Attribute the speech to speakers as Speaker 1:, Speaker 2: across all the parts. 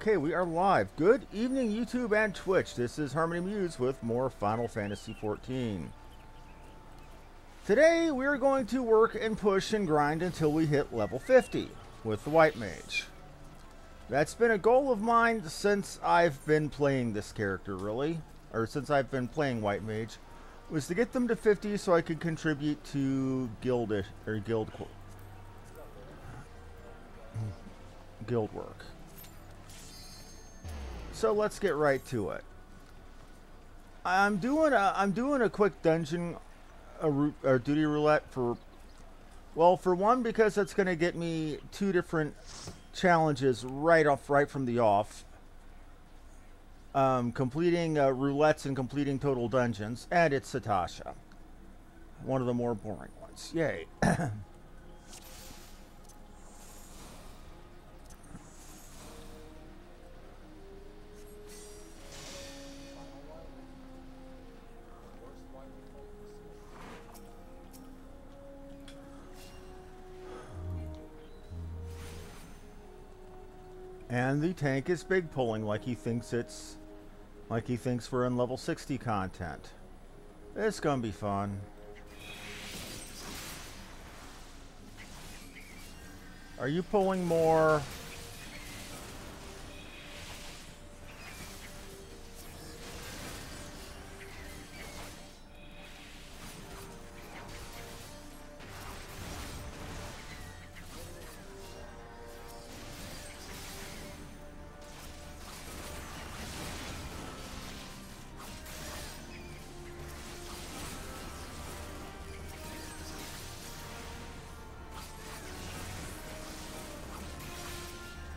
Speaker 1: Okay, we are live. Good evening, YouTube and Twitch. This is Harmony Muse with more Final Fantasy XIV. Today, we're going to work and push and grind until we hit level 50 with the White Mage. That's been a goal of mine since I've been playing this character, really. Or since I've been playing White Mage. Was to get them to 50 so I could contribute to guild work. So let's get right to it. I'm doing a quick dungeon or duty roulette for one, because it's going to get me 2 different challenges right from the off. Completing roulettes and completing total dungeons, and it's Satasha, one of the more boring ones. Yay. And the tank is big pulling like he thinks we're in level 60 content. It's gonna be fun. Are you pulling more?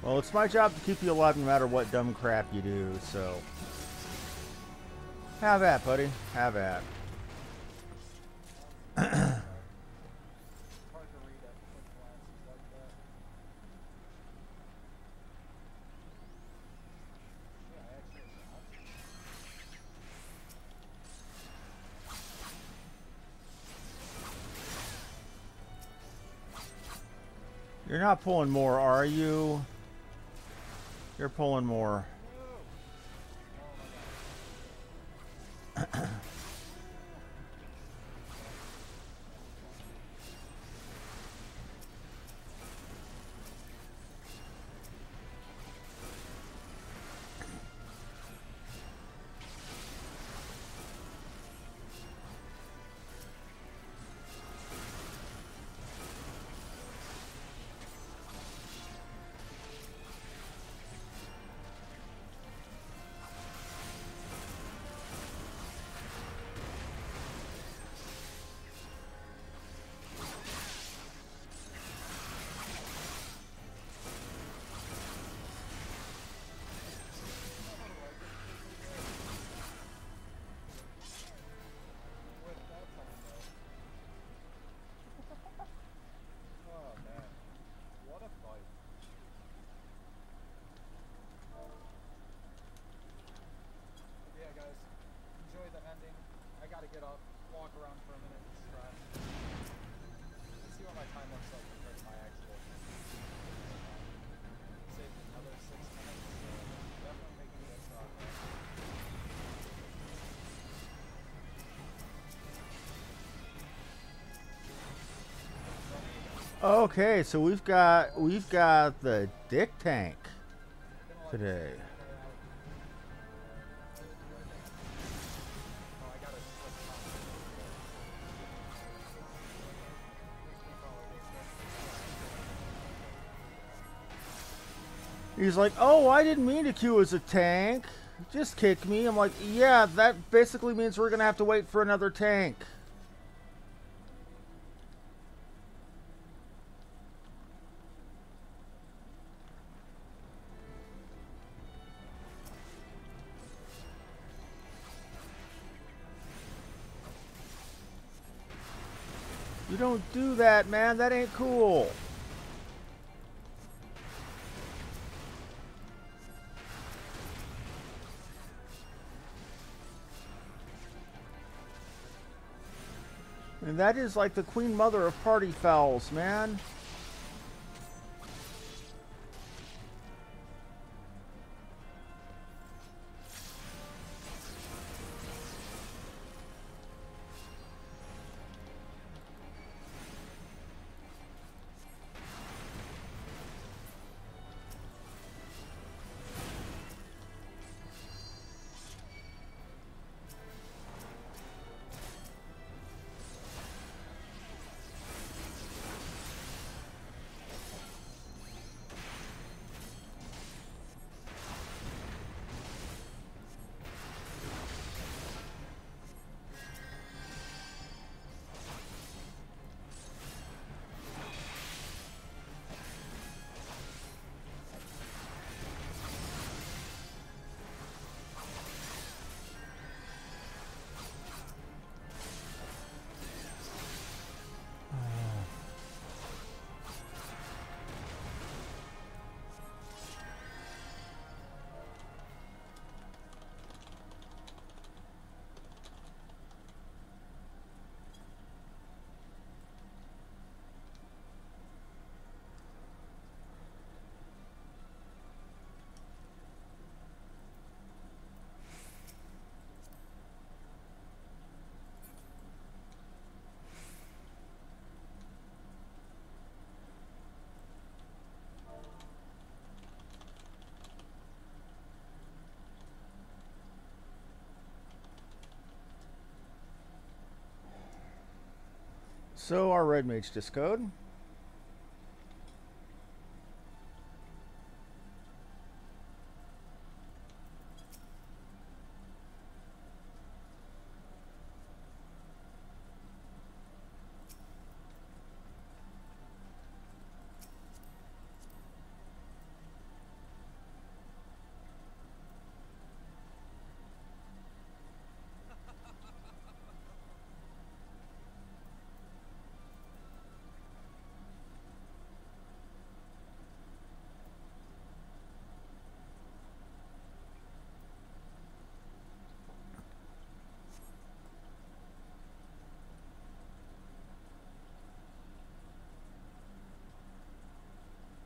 Speaker 1: Well, it's my job to keep you alive no matter what dumb crap you do, so... Have at, buddy. Have at. You're not pulling more, are you? You're pulling more. Okay, so we've got the dick tank today. He's like, "Oh, I didn't mean to queue as a tank. Just kick me." I'm like, "Yeah, that basically means we're gonna have to wait for another tank." You don't do that, man. That ain't cool. And that is like the queen mother of party fouls, man. So our red mage discode.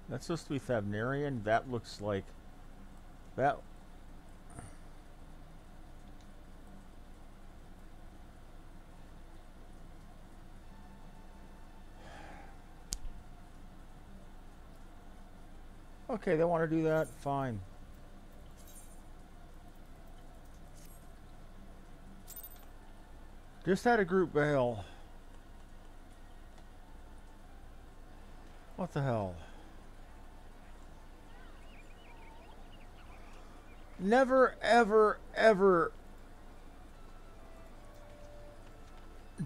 Speaker 1: That's supposed to be Thavnarian. That looks like that. Okay, they want to do that. Fine. Just had a group bail. What the hell? Never, ever, ever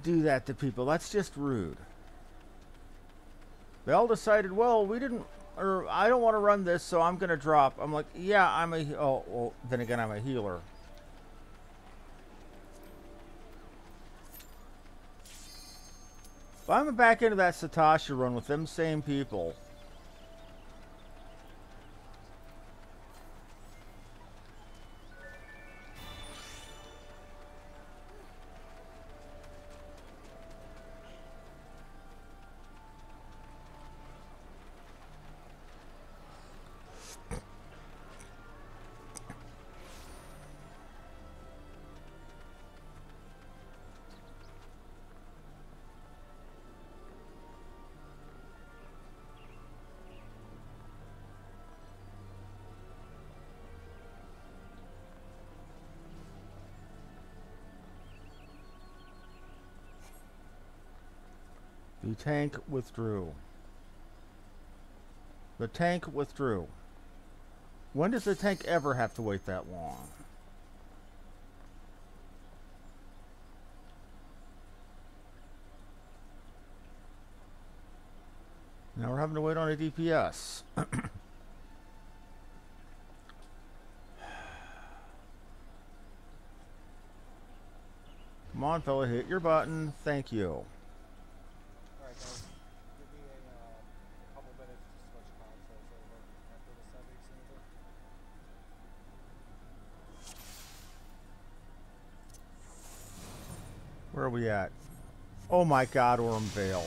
Speaker 1: do that to people. That's just rude. They all decided, well, we didn't, or I don't want to run this, so I'm going to drop. I'm like, yeah, I'm a, oh, well, then again, I'm a healer. If I'm back into that Satoshi run with them same people, the tank withdrew. The tank withdrew. When does the tank ever have to wait that long? Now we're having to wait on a DPS. Come on, fella, hit your button. Thank you.
Speaker 2: Alright guys, give me a couple minutes to switch consoles over after the 7 over.
Speaker 1: Where are we at? Oh my god, Orm Vale.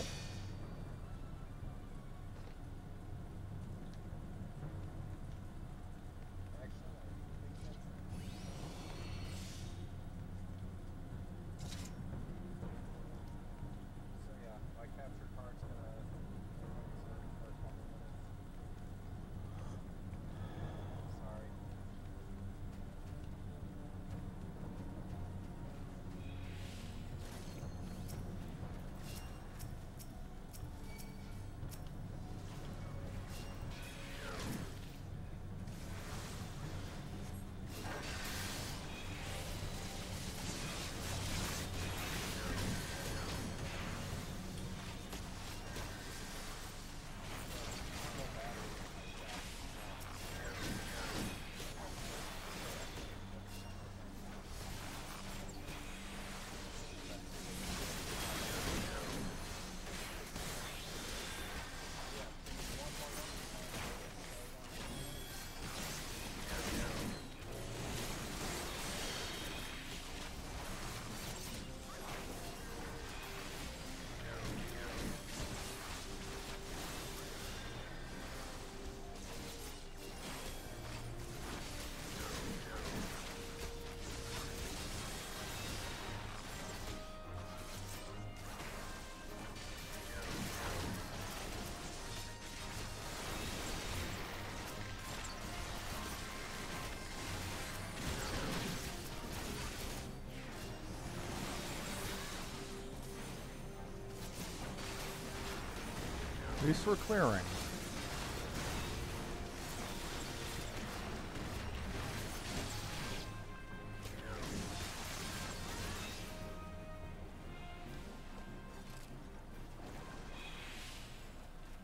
Speaker 1: At least we're clearing.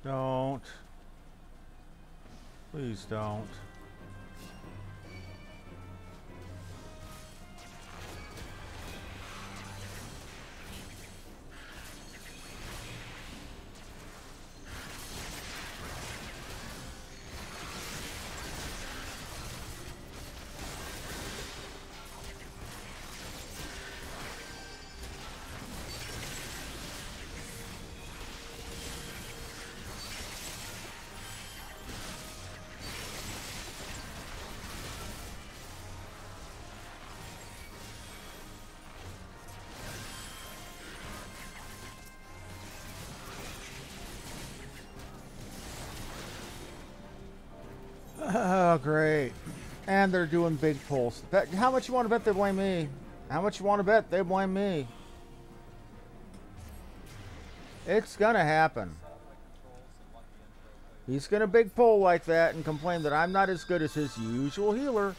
Speaker 1: Don't. Please don't. Oh, great. And they're doing big pulls. How much you want to bet they blame me? How much you want to bet they blame me? It's gonna happen. He's gonna big pull like that and complain that I'm not as good as his usual healer.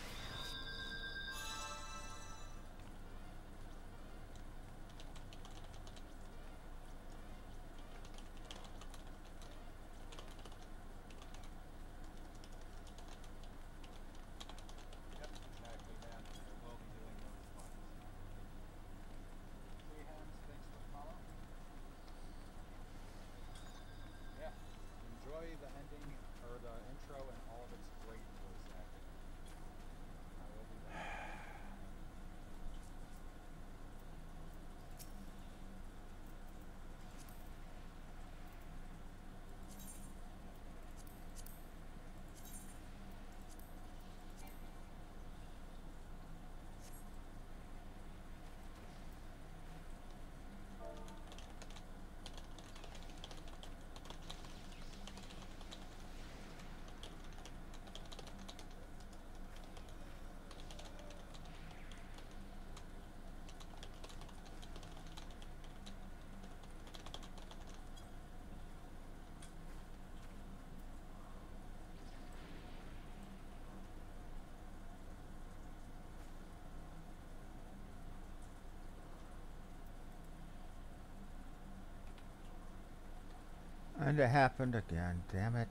Speaker 1: And it happened again, damn it.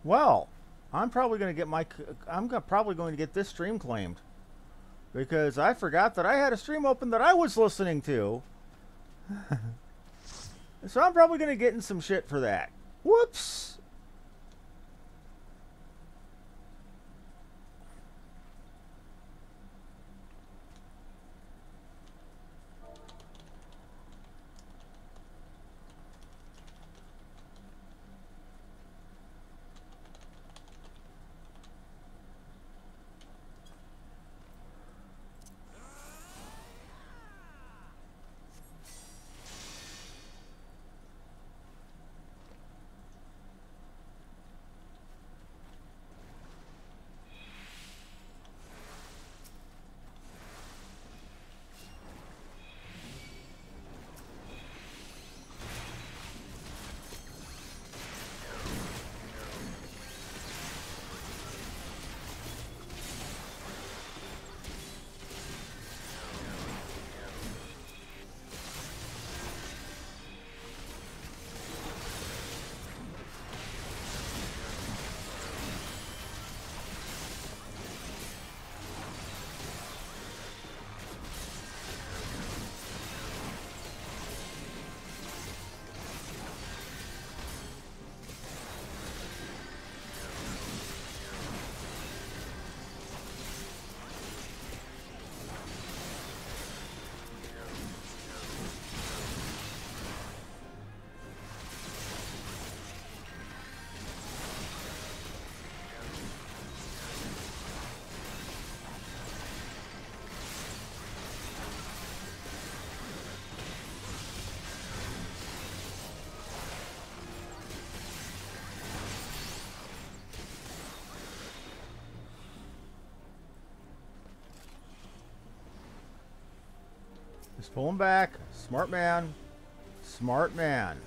Speaker 1: Well, I'm probably going to get probably going to get this stream claimed because I forgot that I had a stream open that I was listening to. So I'm probably going to get in some shit for that. Whoops. Just pull him back. Smart man. Smart man.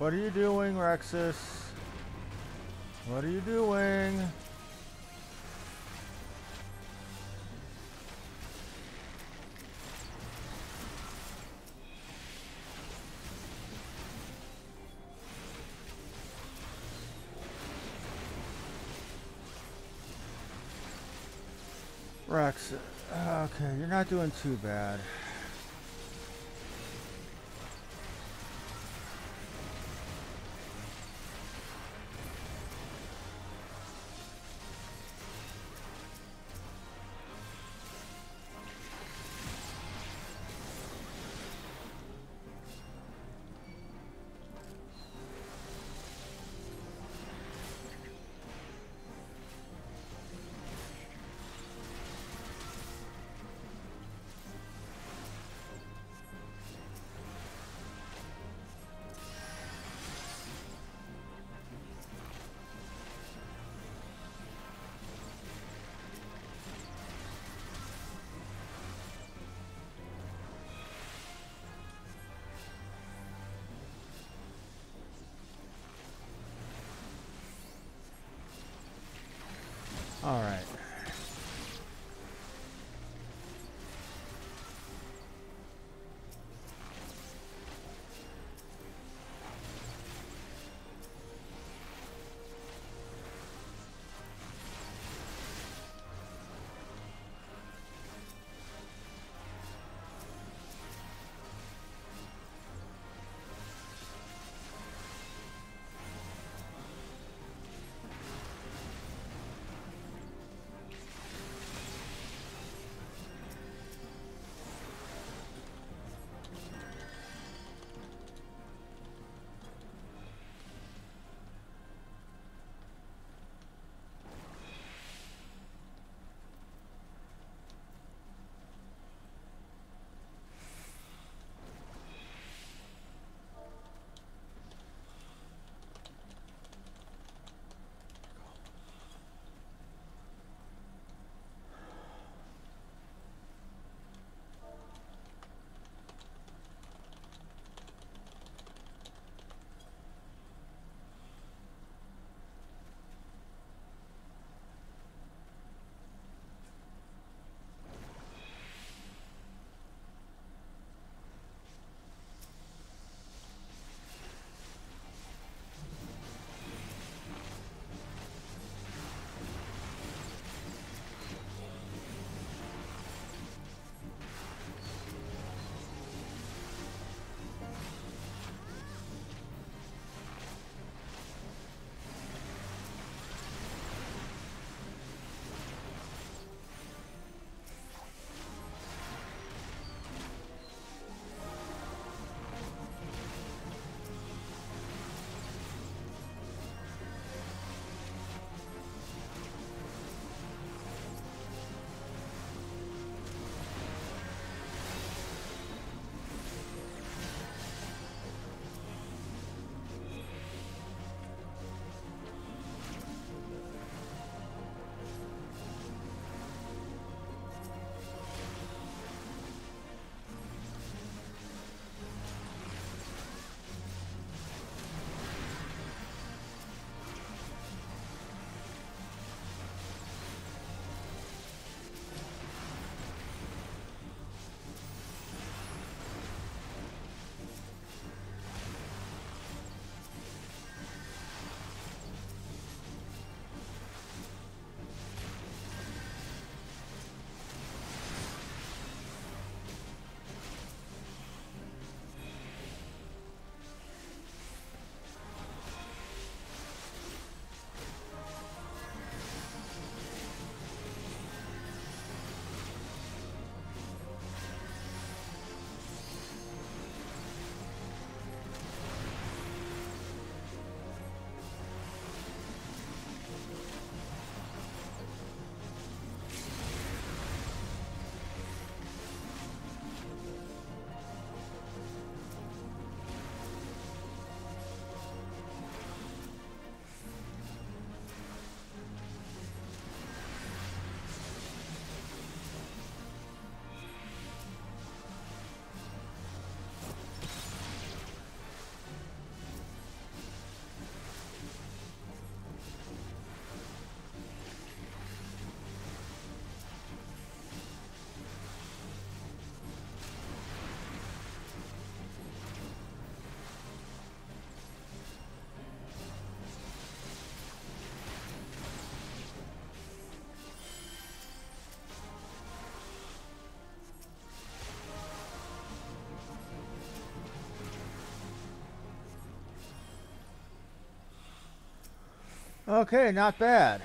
Speaker 1: What are you doing, Rexus? What are you doing? Rex, okay, you're not doing too bad. Okay, not bad.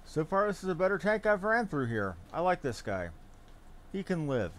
Speaker 1: So far, this is a better tank I've ran through here. I like this guy. He can live.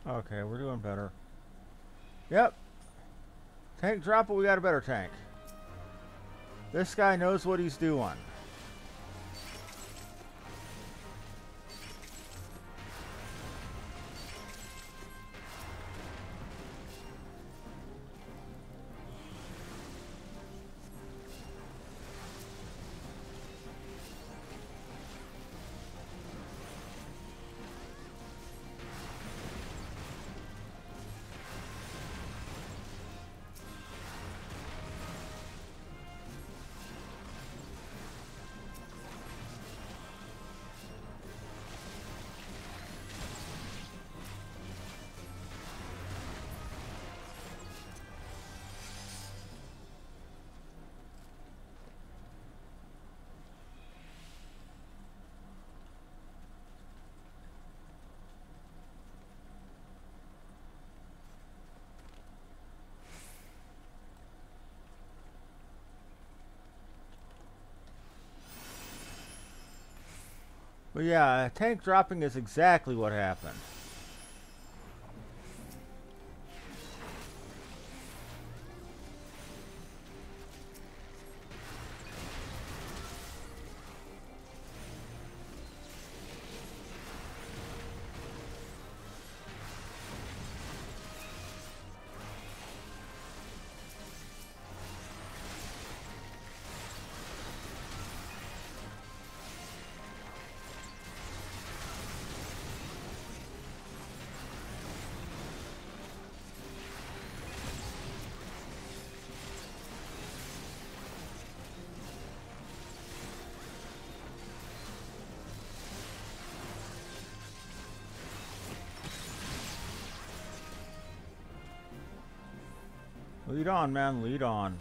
Speaker 1: Okay, we're doing better. Yep. Tank drop, but we got a better tank. This guy knows what he's doing. But yeah, tank dropping is exactly what happened. Lead on, man, lead on.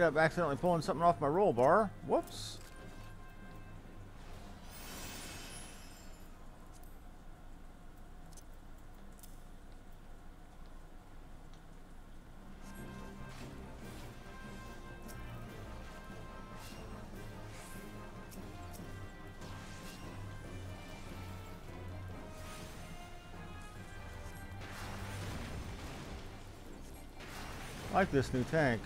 Speaker 1: ended up accidentally pulling something off my roll bar. Whoops. I like this new tank.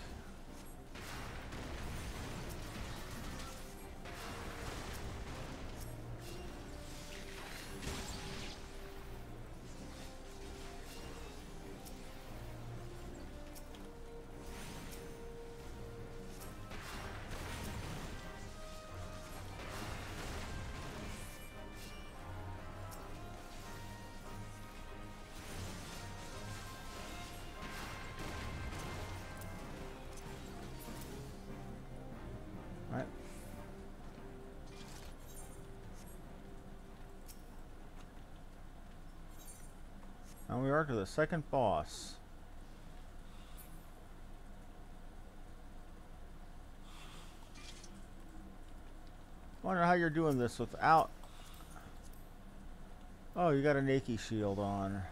Speaker 1: Right. Now we are to the second boss. Wonder how you're doing this without... Oh, you got a Nike shield on.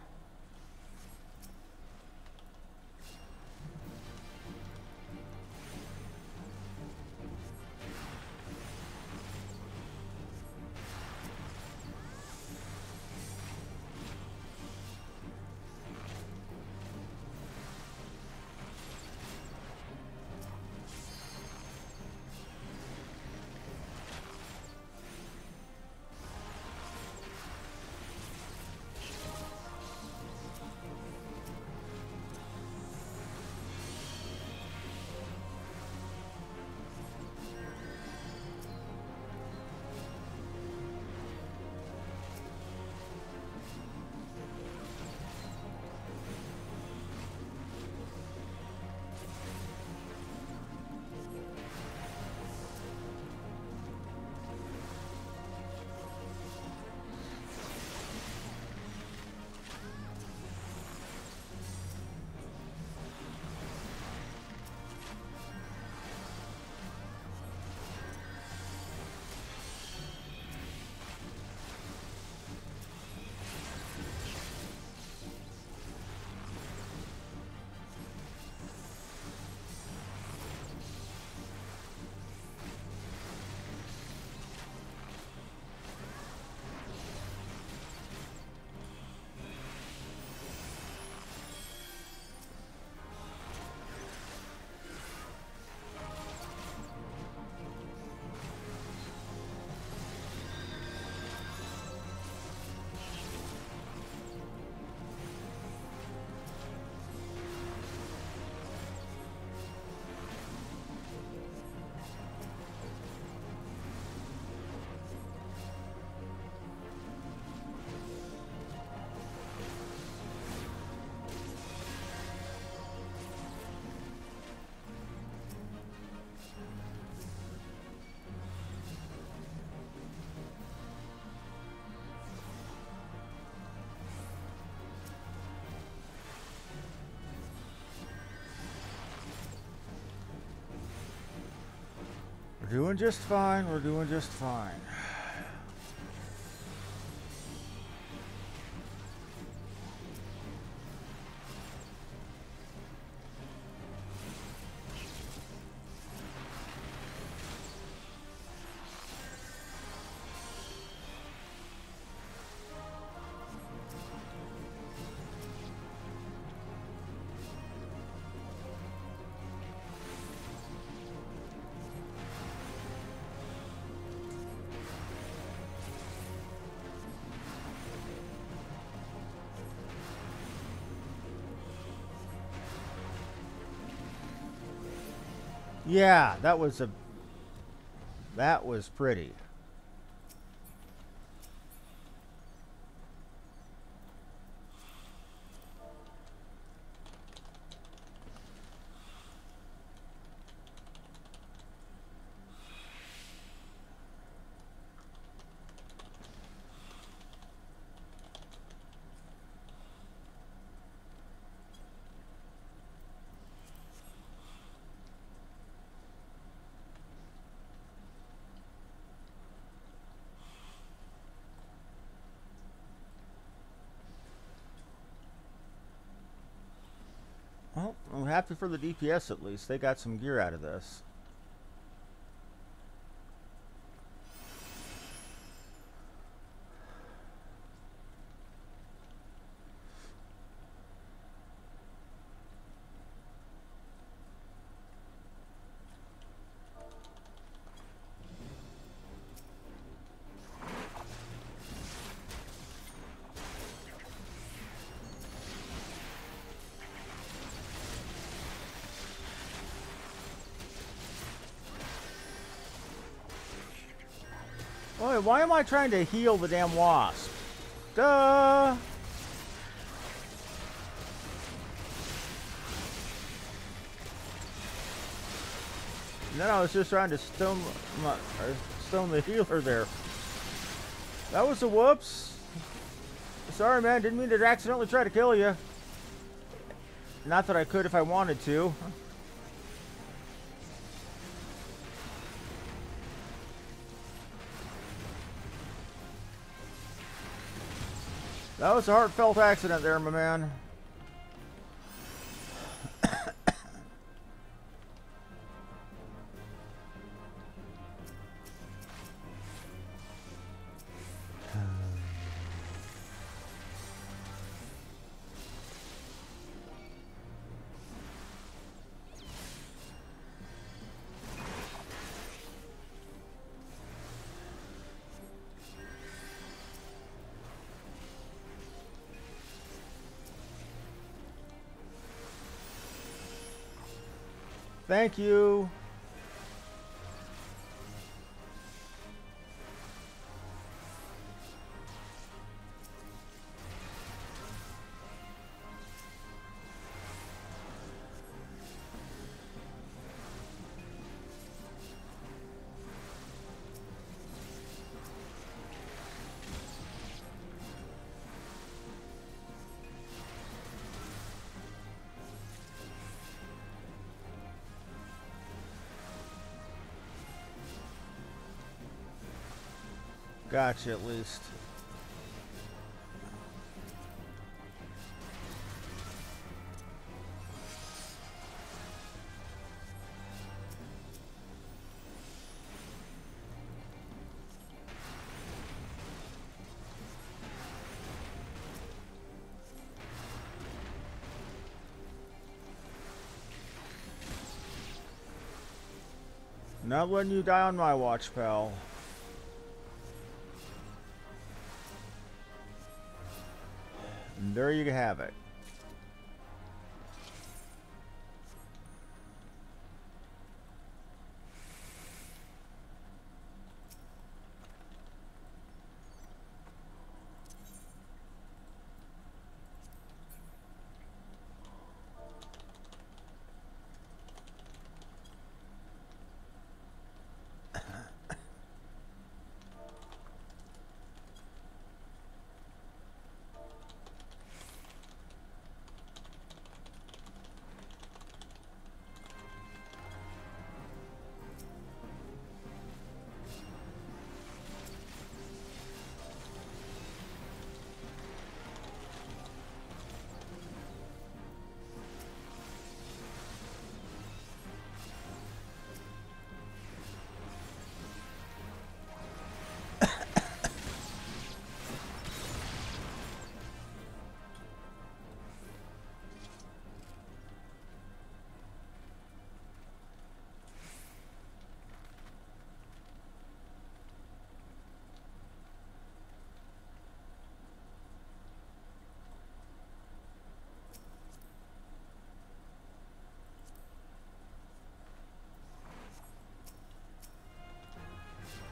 Speaker 1: We're doing just fine. We're doing just fine. Yeah, that was pretty. happy for the DPS at least. They got some gear out of this. Wait, why am I trying to heal the damn wasp? Duh! And then I was just trying to stone the healer there. That was a whoops. Sorry, man. Didn't mean to accidentally try to kill you. Not that I could if I wanted to. That was a heartfelt accident there, my man. Thank you. Gotcha, at least. Not letting you die on my watch, pal. And there you have it.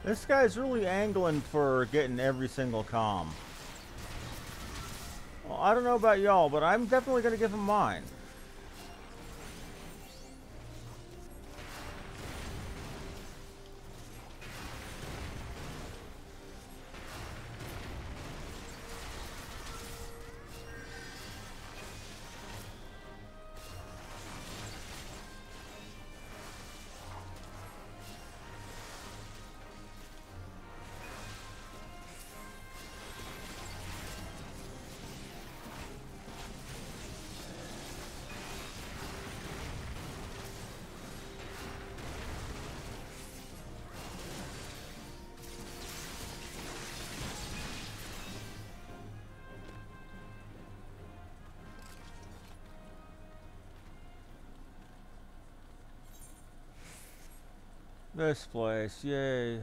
Speaker 1: This guy's really angling for getting every single comm. Well, I don't know about y'all, but I'm definitely going to give him mine. This place, yay.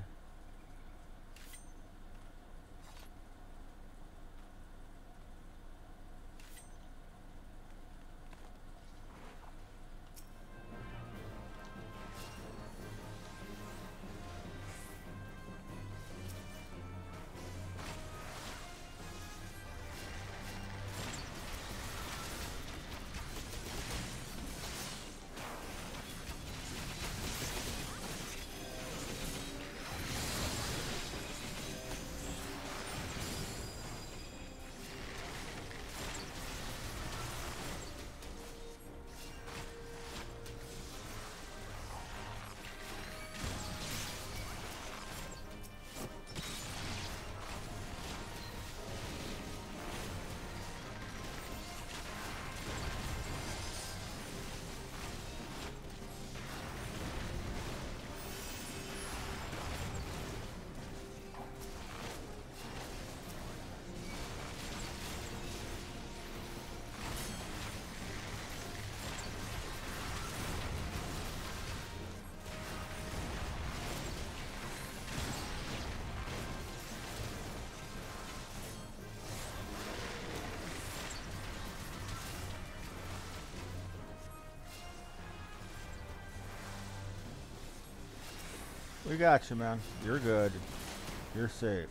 Speaker 1: We got you, man. You're good. You're safe.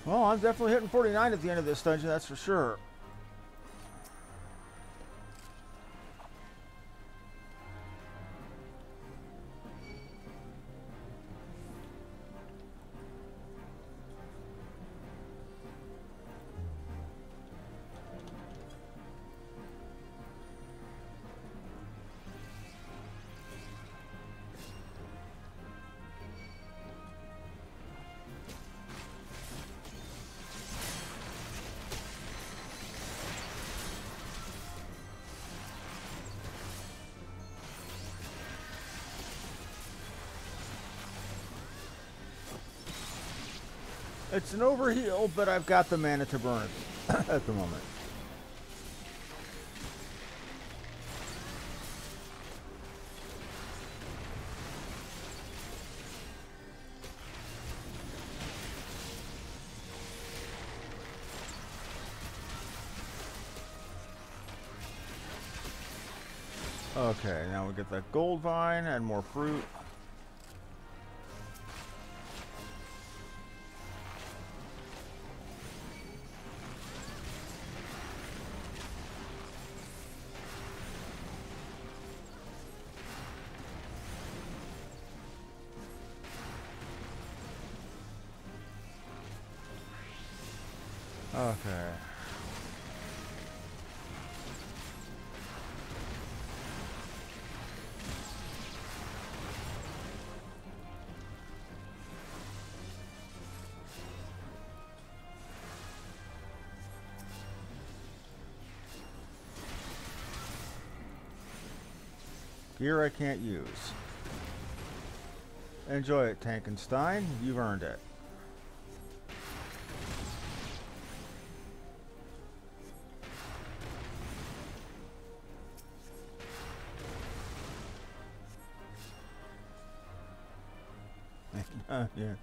Speaker 1: Well, I'm definitely hitting 49 at the end of this dungeon, that's for sure. It's an overheal, but I've got the mana to burn it at the moment. Okay, now we get that gold vine and more fruit. Okay. Gear I can't use. Enjoy it, Tankenstein. You've earned it. Yeah.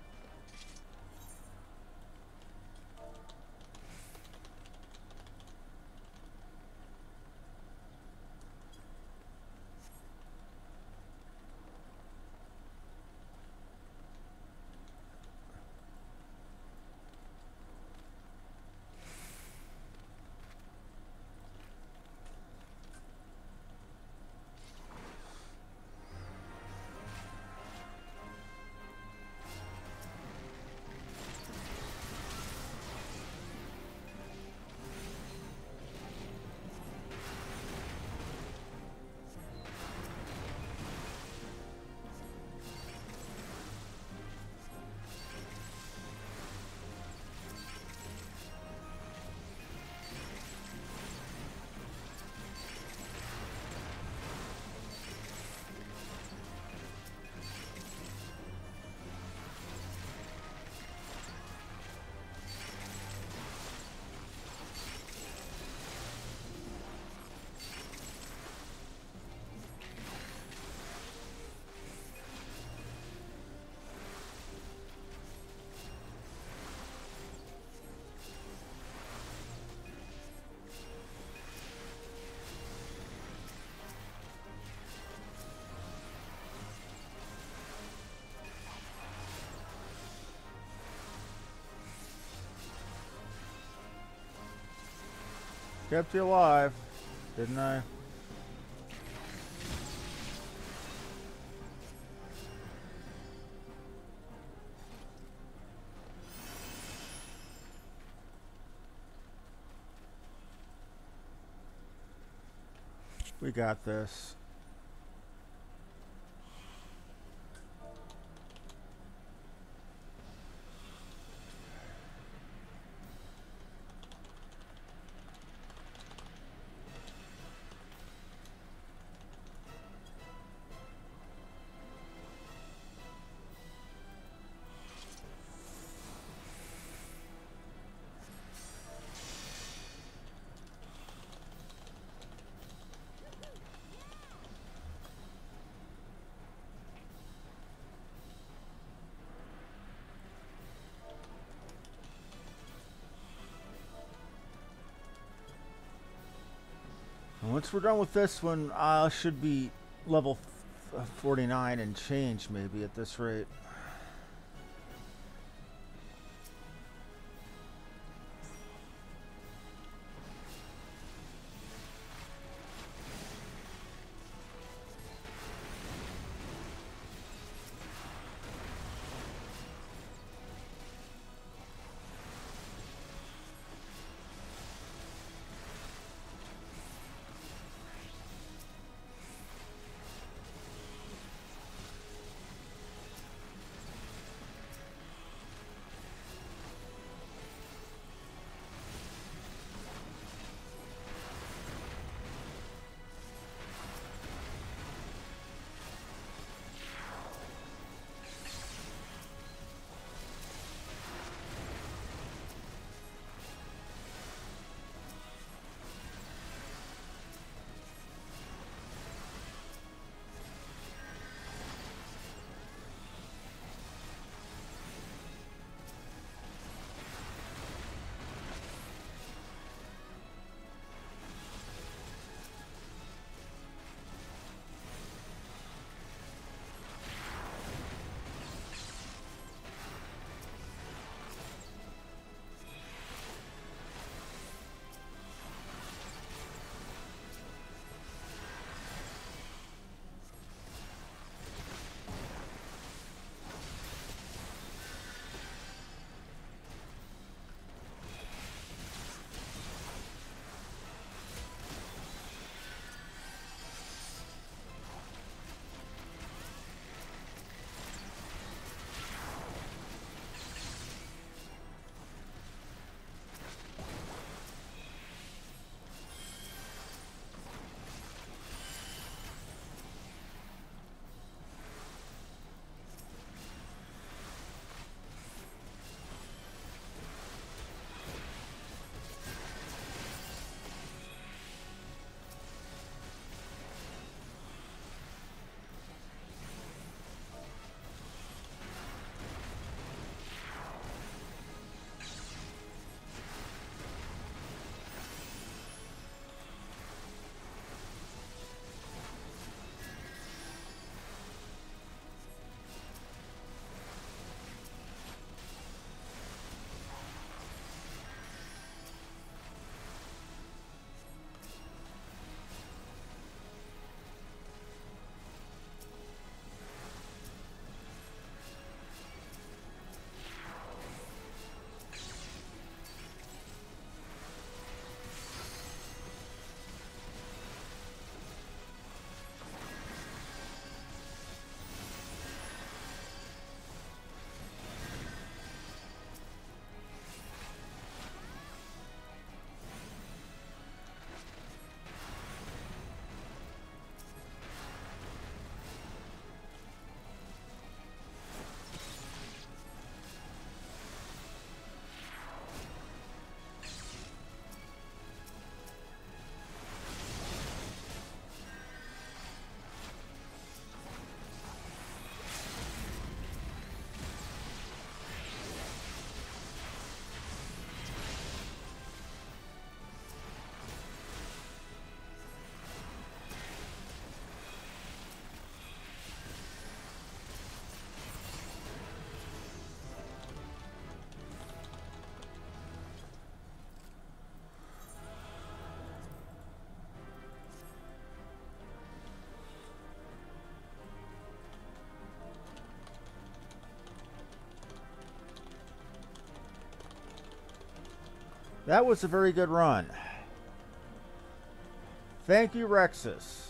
Speaker 1: Kept you alive, didn't I? We got this. Once we're done with this one, I should be level 49 and change maybe at this rate. That was a very good run. Thank you, Rexus.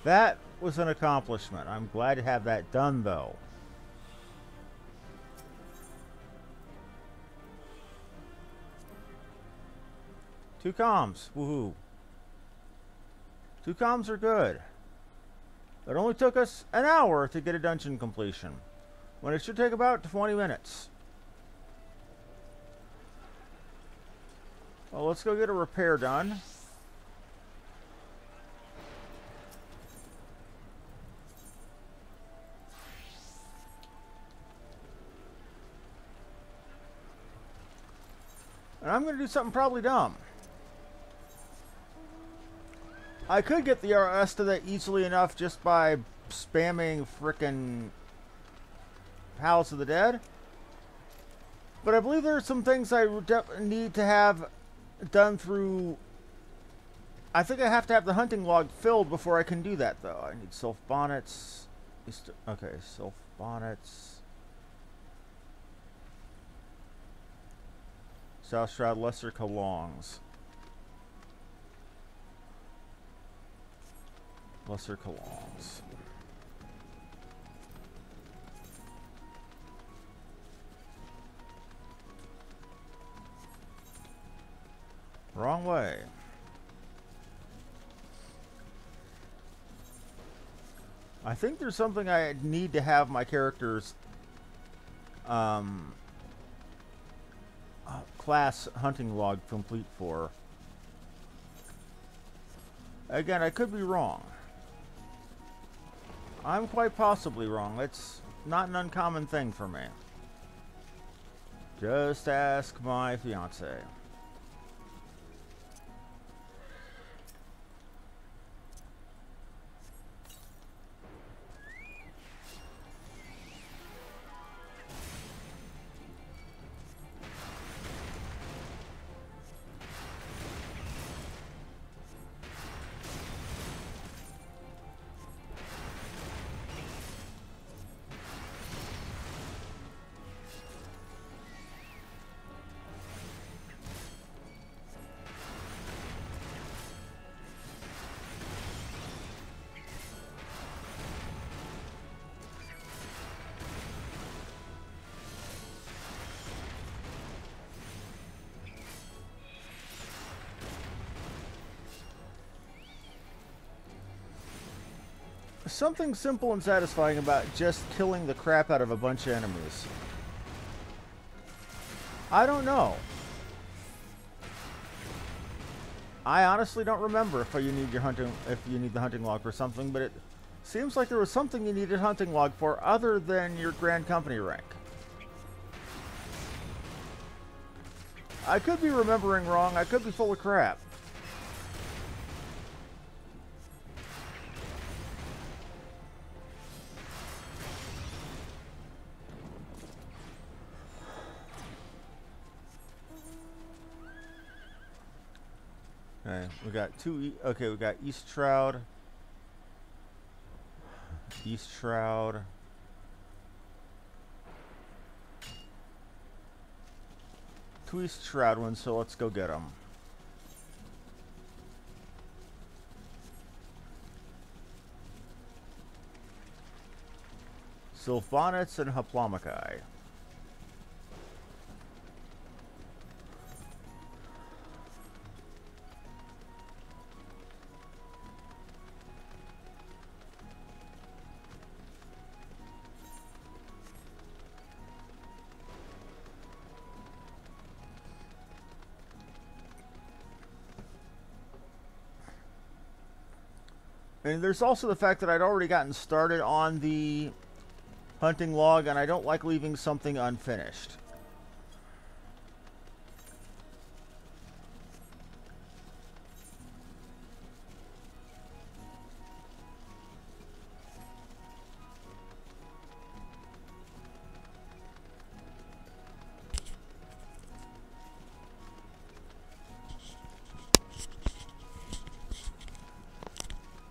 Speaker 1: That was an accomplishment. I'm glad to have that done, though. Two comms. Woohoo. Two comms are good. It only took us an hour to get a dungeon completion, when it should take about 20 minutes. Well, let's go get a repair done. And I'm going to do something probably dumb. I could get the rest of that easily enough just by spamming frickin' House of the Dead. But I believe there are some things I need to have done through... I think I have to have the hunting log filled before I can do that, though. I need Sylph Bonnets. Okay, Sylph Bonnets. South Shroud, Lesser Kalongs. Lesser Kalongs. Wrong way. I think there's something I need to have my characters class hunting log complete for. Again, I could be wrong. I'm quite possibly wrong. It's not an uncommon thing for me. Just ask my fiance. Something simple and satisfying about just killing the crap out of a bunch of enemies. I don't know. I honestly don't remember if you need the hunting log for something, but it seems like there was something you needed hunting log for other than your Grand Company rank. I could be remembering wrong. I could be full of crap. Okay, we got okay, we got East Shroud. East Shroud. Two East Shroud ones, so let's go get them. Sylphonets and Hoplomachai. And there's also the fact that I'd already gotten started on the hunting log, and I don't like leaving something unfinished.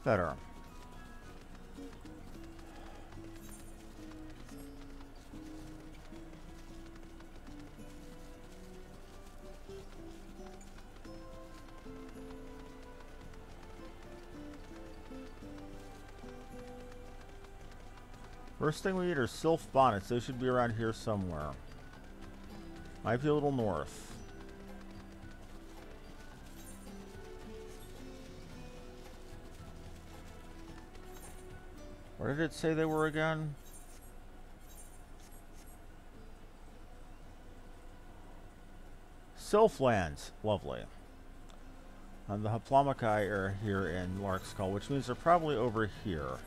Speaker 1: Better. First thing we need are sylph bonnets. Those should be around here somewhere. Might be a little north. Where did it say they were again? Sylphlands. Lovely. And the Hoplomachai are here in Lark's Call, which means they're probably over here.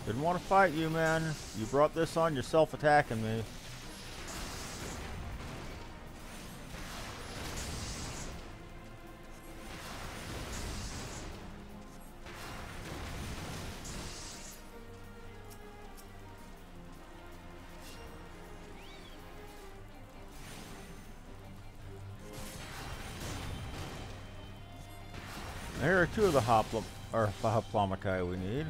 Speaker 1: Didn't want to fight you, man. You brought this on yourself attacking me. Here are two of the Hoplomachai we need.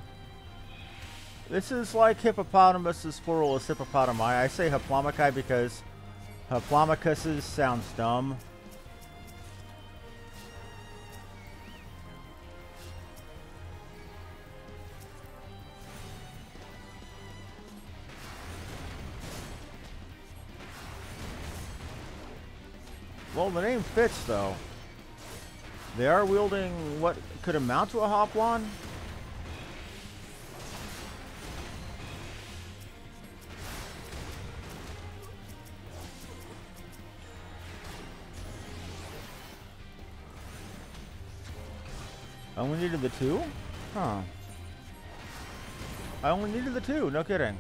Speaker 1: This is like hippopotamuses plural is hippopotami. I say Hoplomachai because Hoplomachuses sounds dumb. Well, the name fits, though. They are wielding what could amount to a Hoplon. I only needed the two? Huh. I only needed the two, no kidding.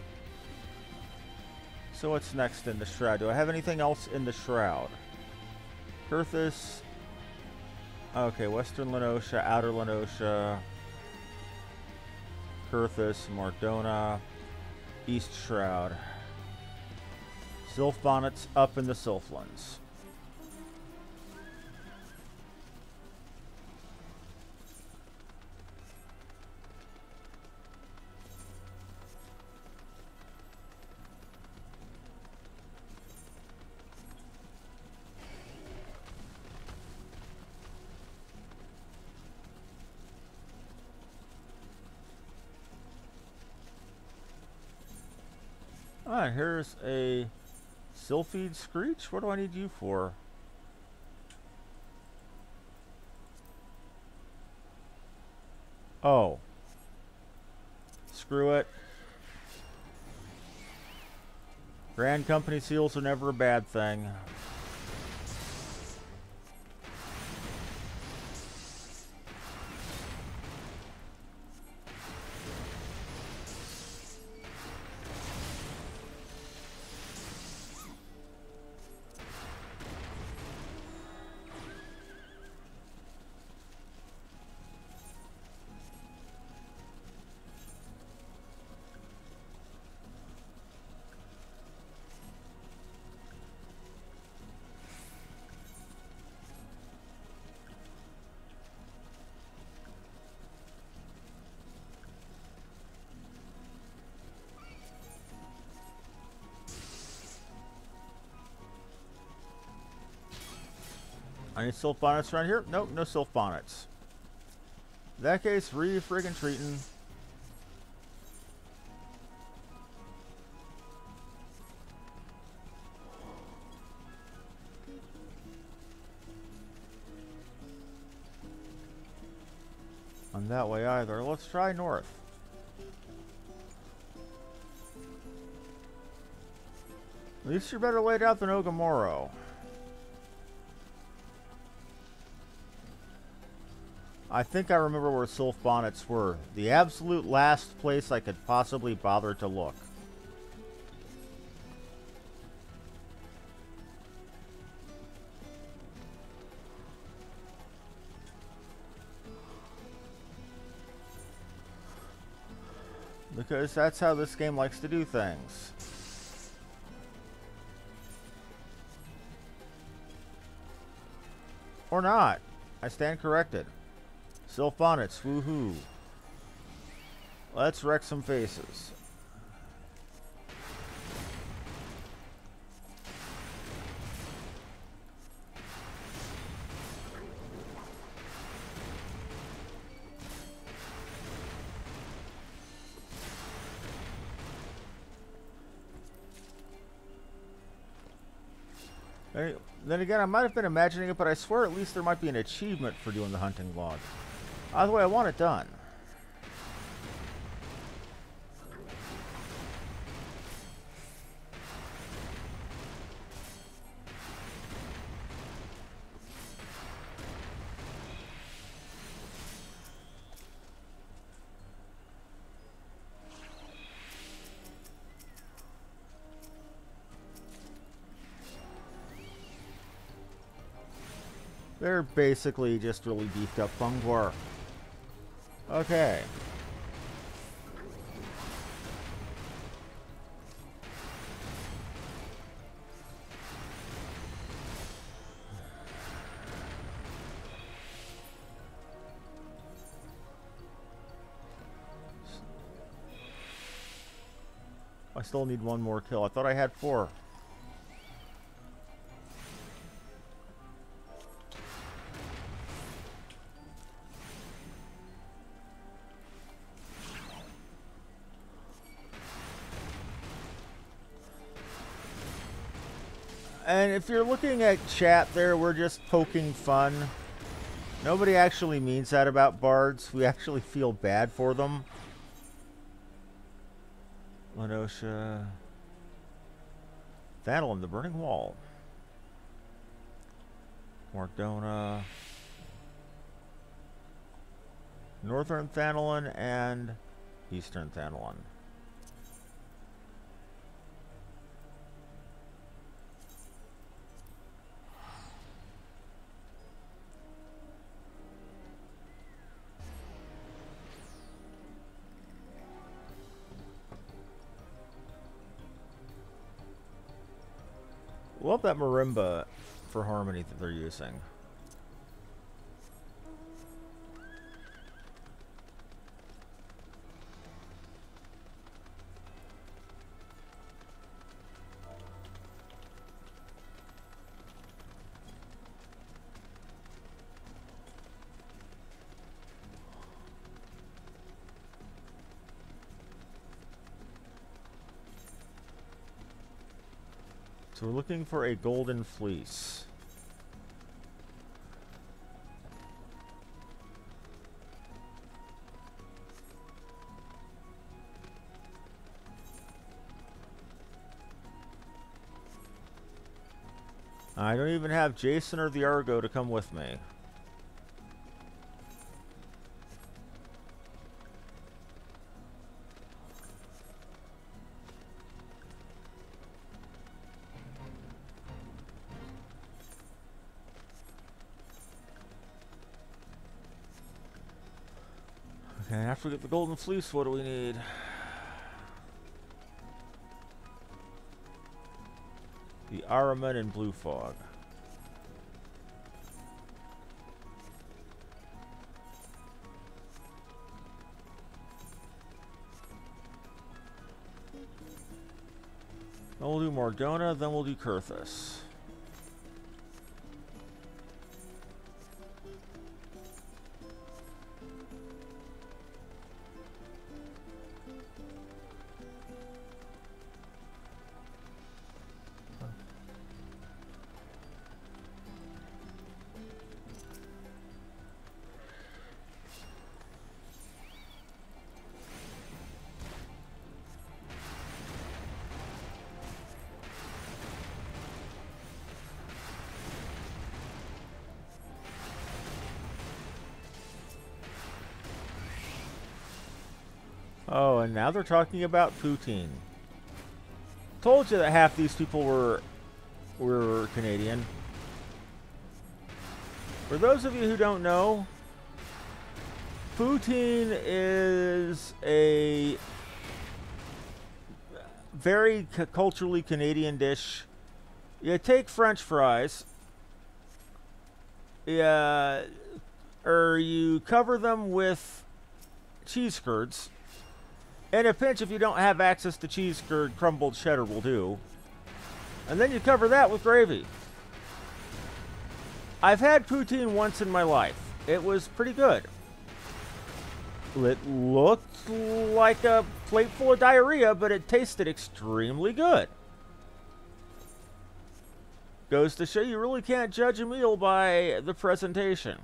Speaker 1: So what's next in the Shroud? Do I have anything else in the Shroud? Kurthus. Okay, Western Lenosha, Outer Lenosha. Kurthus, Mardona. East Shroud. Sylph Bonnets up in the Sylphlands. Ah, here's a Sylphid Screech? What do I need you for? Oh. Screw it. Grand Company seals are never a bad thing. Any Sylph Bonnets around here? Nope, no Sylph Bonnets. In that case, friggin' treating. on that way either. Let's try north. At least you're better laid out than Ogamoro. I think I remember where Sylph Bonnets were. The absolute last place I could possibly bother to look. Because that's how this game likes to do things. Or not. I stand corrected. Sylph Bonnets, woohoo. Let's wreck some faces. Then again, I might have been imagining it, but I swear at least there might be an achievement for doing the hunting log. Either way, I want it done. They're basically just really beefed up Fungwar. Okay. I still need one more kill. I thought I had 4. And if you're looking at chat there, we're just poking fun. Nobody actually means that about bards. We actually feel bad for them. Lenosha. Thanalan, the Burning Wall. Mordona. Northern Thanalan and Eastern Thanalan. Love that marimba for harmony that they're using. So we're looking for a golden fleece. I don't even have Jason or the Argo to come with me. Okay, after we get the golden fleece, what do we need? The Araman and Blue Fog. Then we'll do Mordona, then we'll do Kurthus. Oh, and now they're talking about poutine. Told you that half these people were Canadian. For those of you who don't know, poutine is a very culturally Canadian dish. You take French fries, or you cover them with cheese curds. In a pinch, if you don't have access to cheese curd, crumbled cheddar will do. And then you cover that with gravy. I've had poutine once in my life. It was pretty good. It looked like a plate full of diarrhea, but it tasted extremely good. Goes to show you really can't judge a meal by the presentation.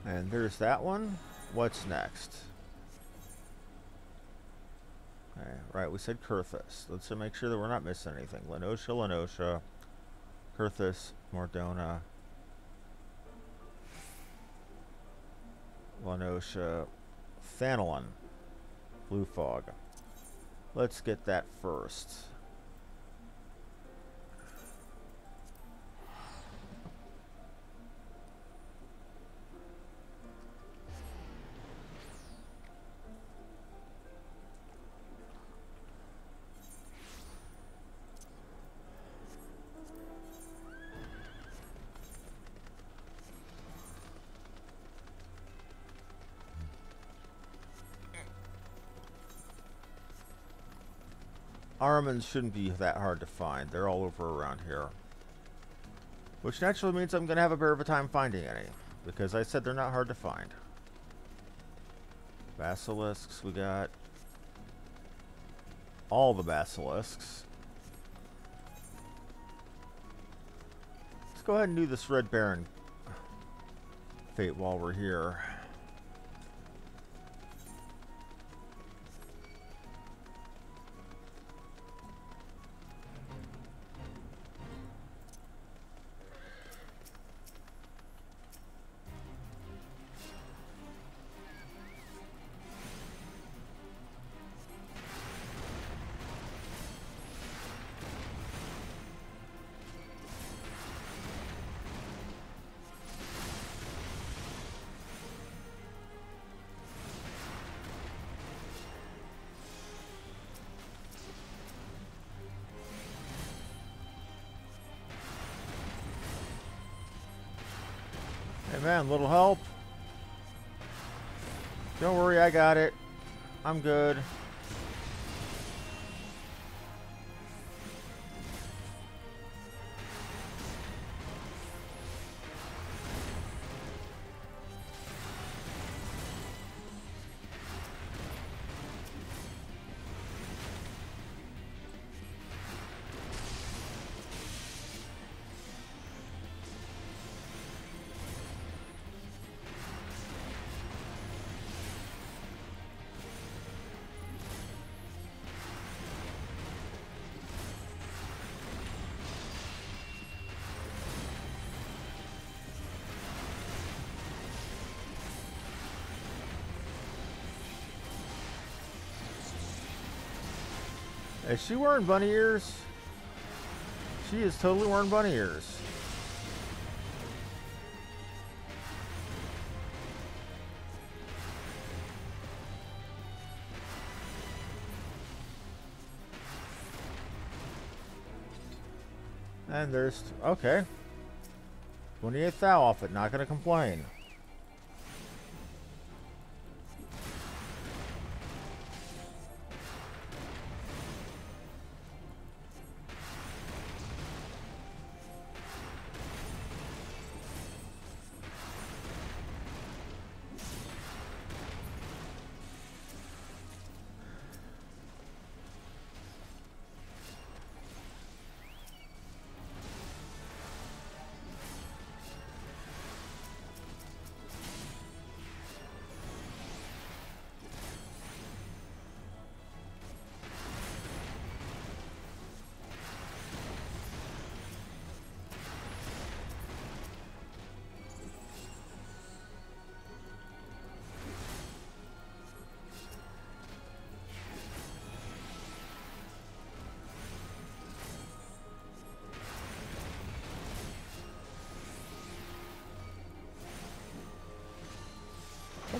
Speaker 1: And there's that one. What's next? Okay, right, we said Kurthus. Let's make sure that we're not missing anything. Lenosha, Kurthus, Mordona, Lenosha, Thanalon, Blue Fog. Let's get that first. Armans shouldn't be that hard to find. They're all over around here. Which naturally means I'm going to have a bit of a time finding any. Because I said they're not hard to find. Basilisks, we got all the basilisks. Let's go ahead and do this Red Baron fate while we're here. Hey man, little help. Don't worry, I got it. I'm good. Is she wearing bunny ears? She is totally wearing bunny ears. And there's... okay. 28 thou off it. Not gonna complain.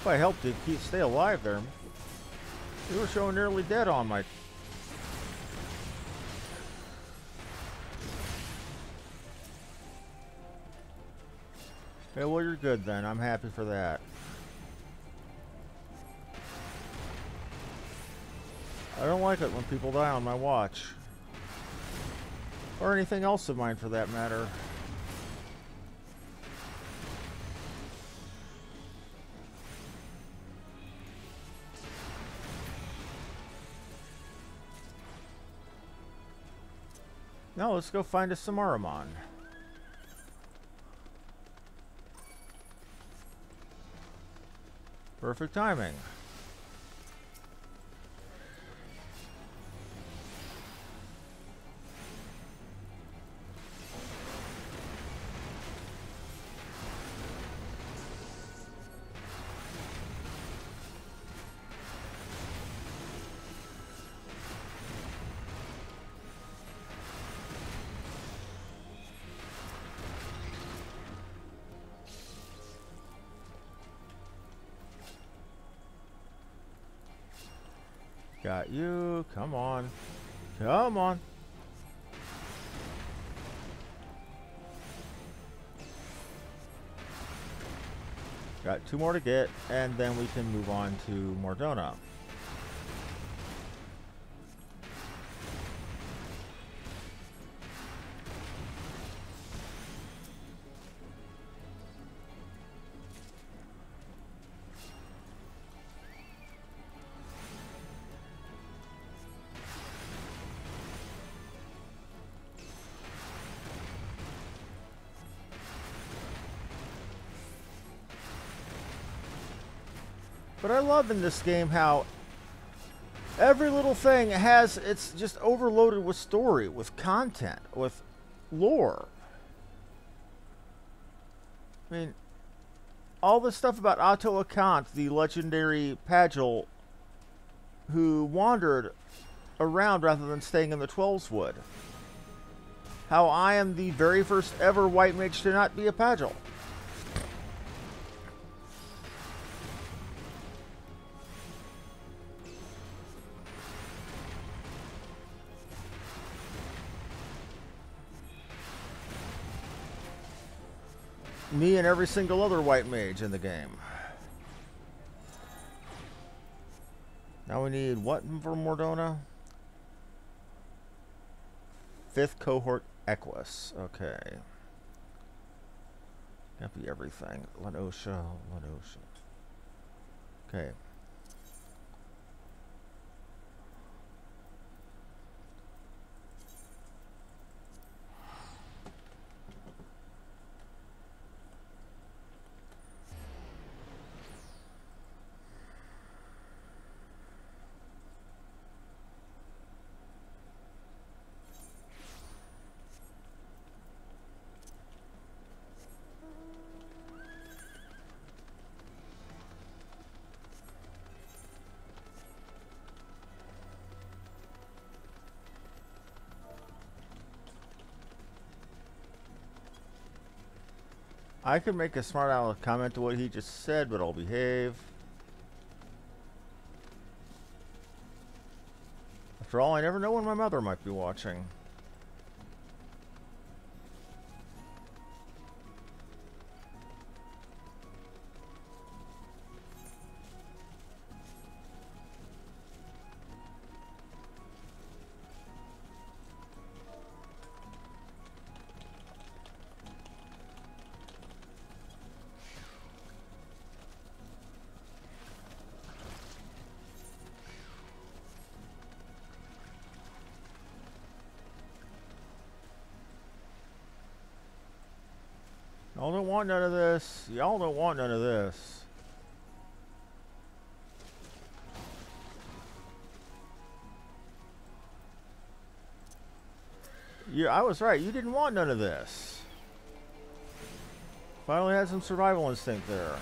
Speaker 1: Hope I helped you stay alive there. You were showing nearly dead on my... Okay, well, you're good then. I'm happy for that. I don't like it when people die on my watch. Or anything else of mine for that matter. Now let's go find a Samaramon. Perfect timing. Got you. Come on. Come on. Got 2 more to get, and then we can move on to Mordona. But I love in this game how every little thing has, it's just overloaded with story, with content, with lore. I mean, all this stuff about Attila Kant, the legendary Pagel, who wandered around rather than staying in the 12's Wood. How I am the very first ever white mage to not be a Pagel. Me and every single other white mage in the game. Now we need what for Mordona? 5th cohort Equus. Okay. Can't be everything. Lenosha. Okay. I could make a smart aleck comment to what he just said, but I'll behave. After all, I never know when my mother might be watching. Y'all don't want none of this. Y'all don't want none of this. Yeah, I was right. You didn't want none of this. Finally had some survival instinct there.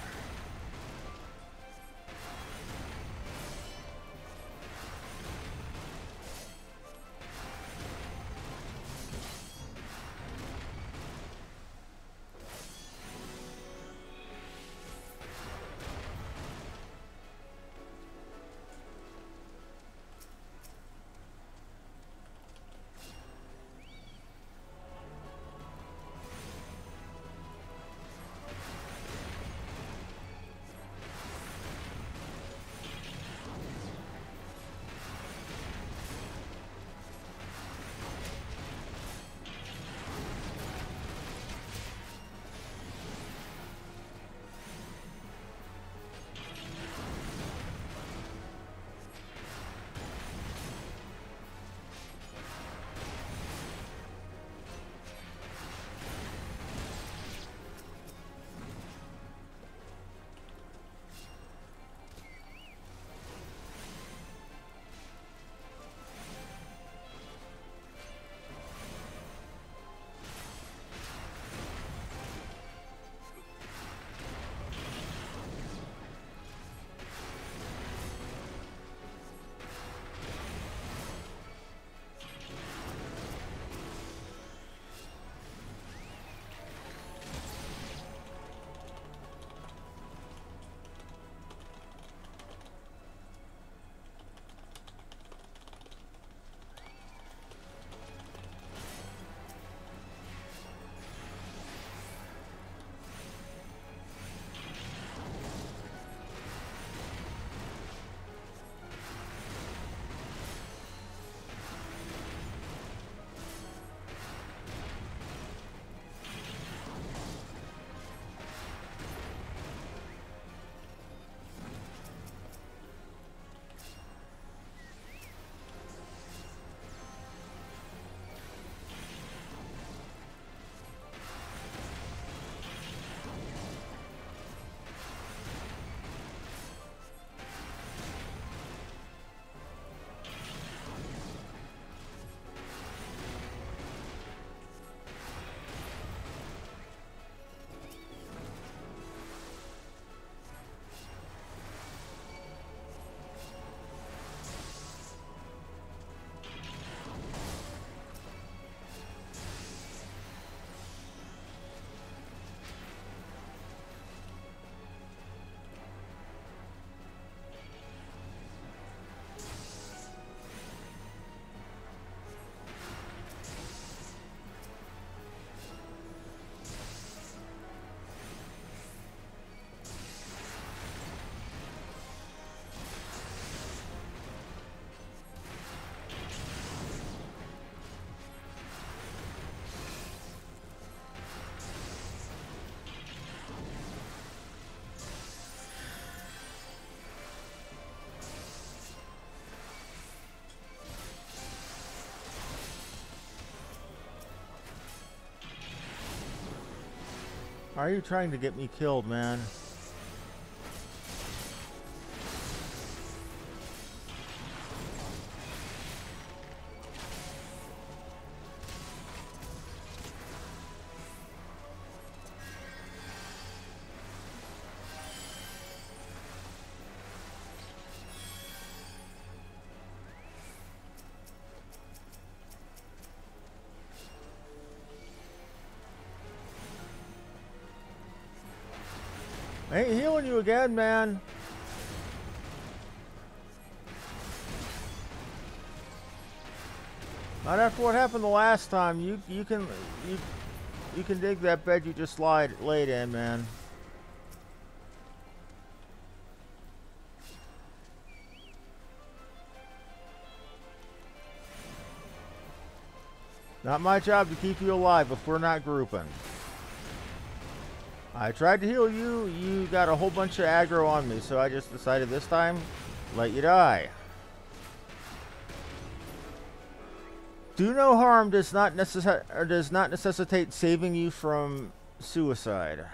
Speaker 1: Are you trying to get me killed, man? I ain't healing you again, man. Not after what happened the last time. You can dig that bed you just laid in, man. Not my job to keep you alive if we're not grouping. I tried to heal you, you got a whole bunch of aggro on me, so I just decided this time, let you die. Do no harm does not necessitate saving you from suicide.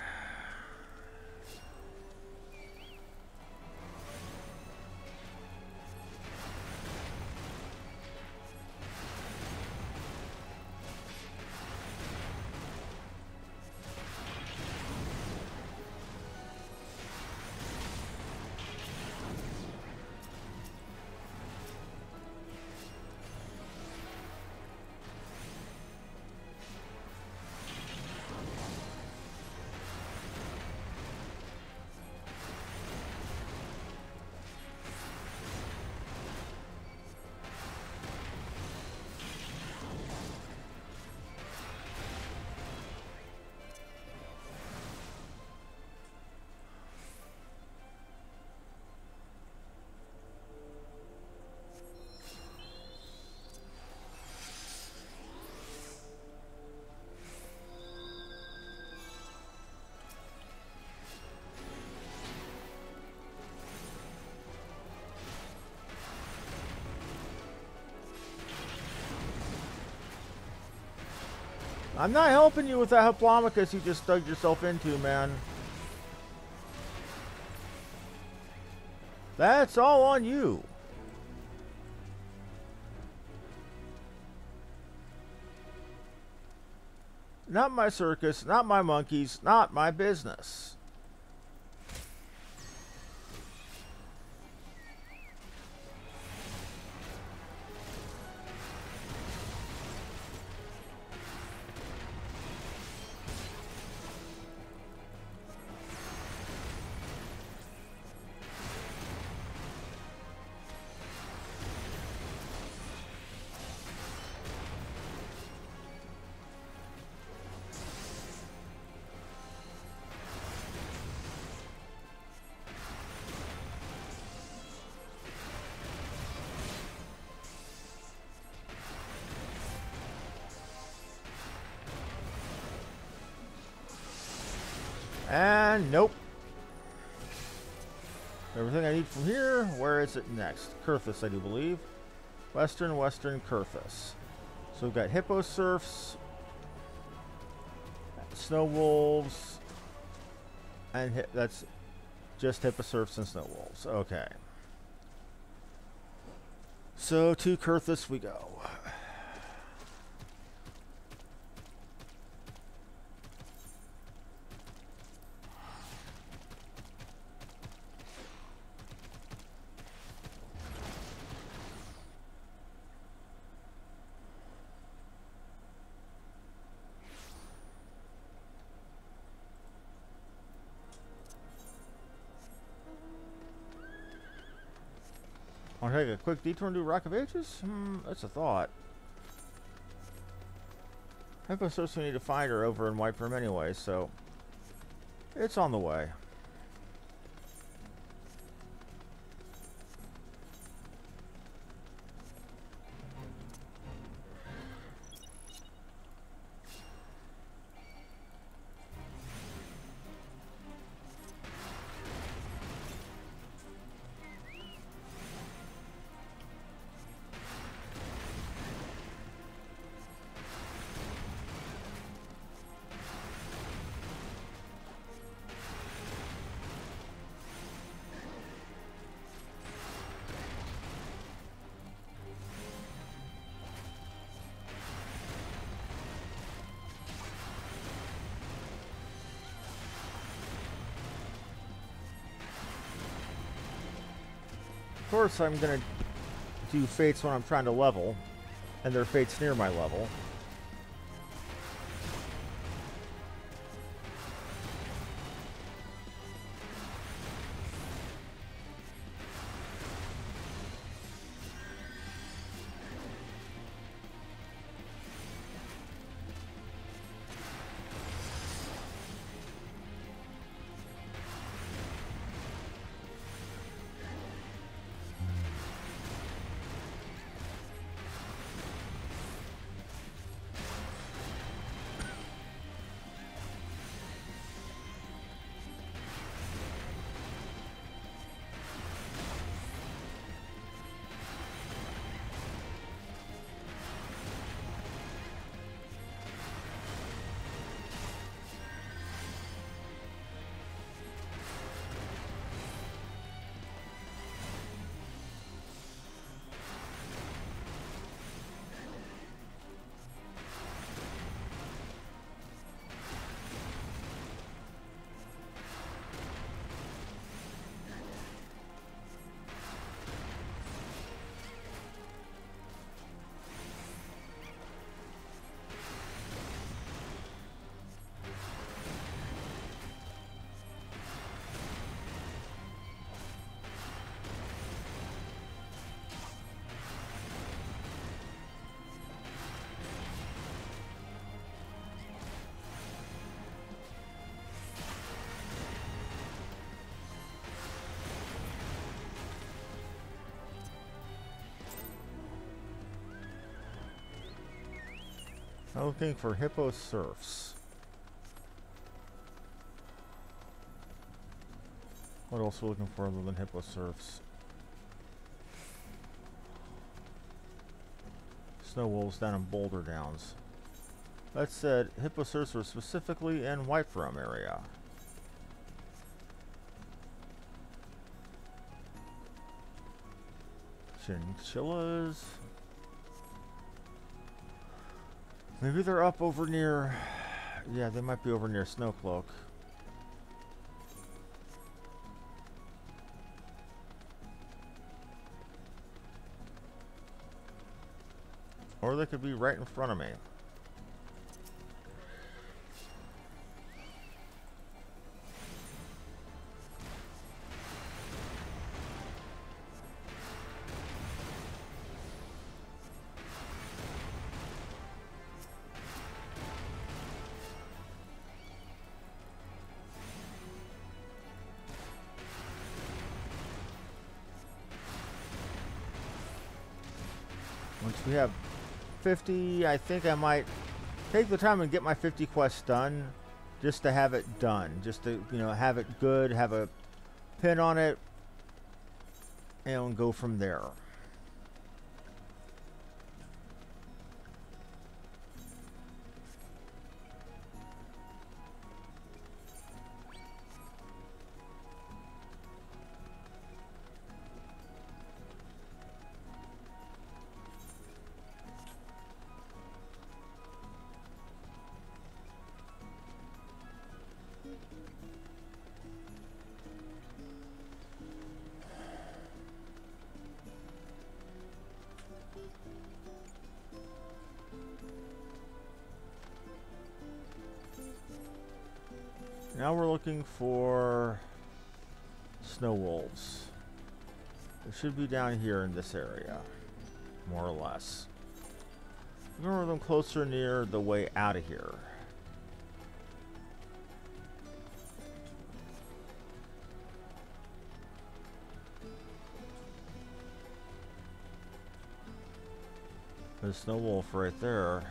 Speaker 1: I'm not helping you with that Hoplomachus you just dug yourself into, man. That's all on you. Not my circus, not my monkeys, not my business. And nope. Everything I need from here. Where is it next? Kurthus, I do believe. Western Kurthus. So we've got Hippo Surfs, Snow Wolves, and that's just Hippo Surfs and Snow Wolves. Okay. So to Kurthus we go. I'll take a quick detour and do Rock of Ages? That's a thought. Hippo Surfs we need to find her over in White Room anyway, so it's on the way. Of course, I'm gonna do fates when I'm trying to level, and they're fates near my level. I'm looking for hippo surfs. What else are we looking for other than hippo surfs? Snow wolves down in Boulder Downs. That said, hippo surfs were specifically in Whitefrom area. Chinchillas. Maybe they're up over near... Yeah, they might be over near Snowcloak. Or they could be right in front of me. Once we have 50, I think I might take the time and get my 50 quests done, just to have it done, just to, you know, have it good, have a pin on it, and go from there. Now we're looking for snow wolves. They should be down here in this area, more or less. Remember them closer near the way out of here. There's a snow wolf right there.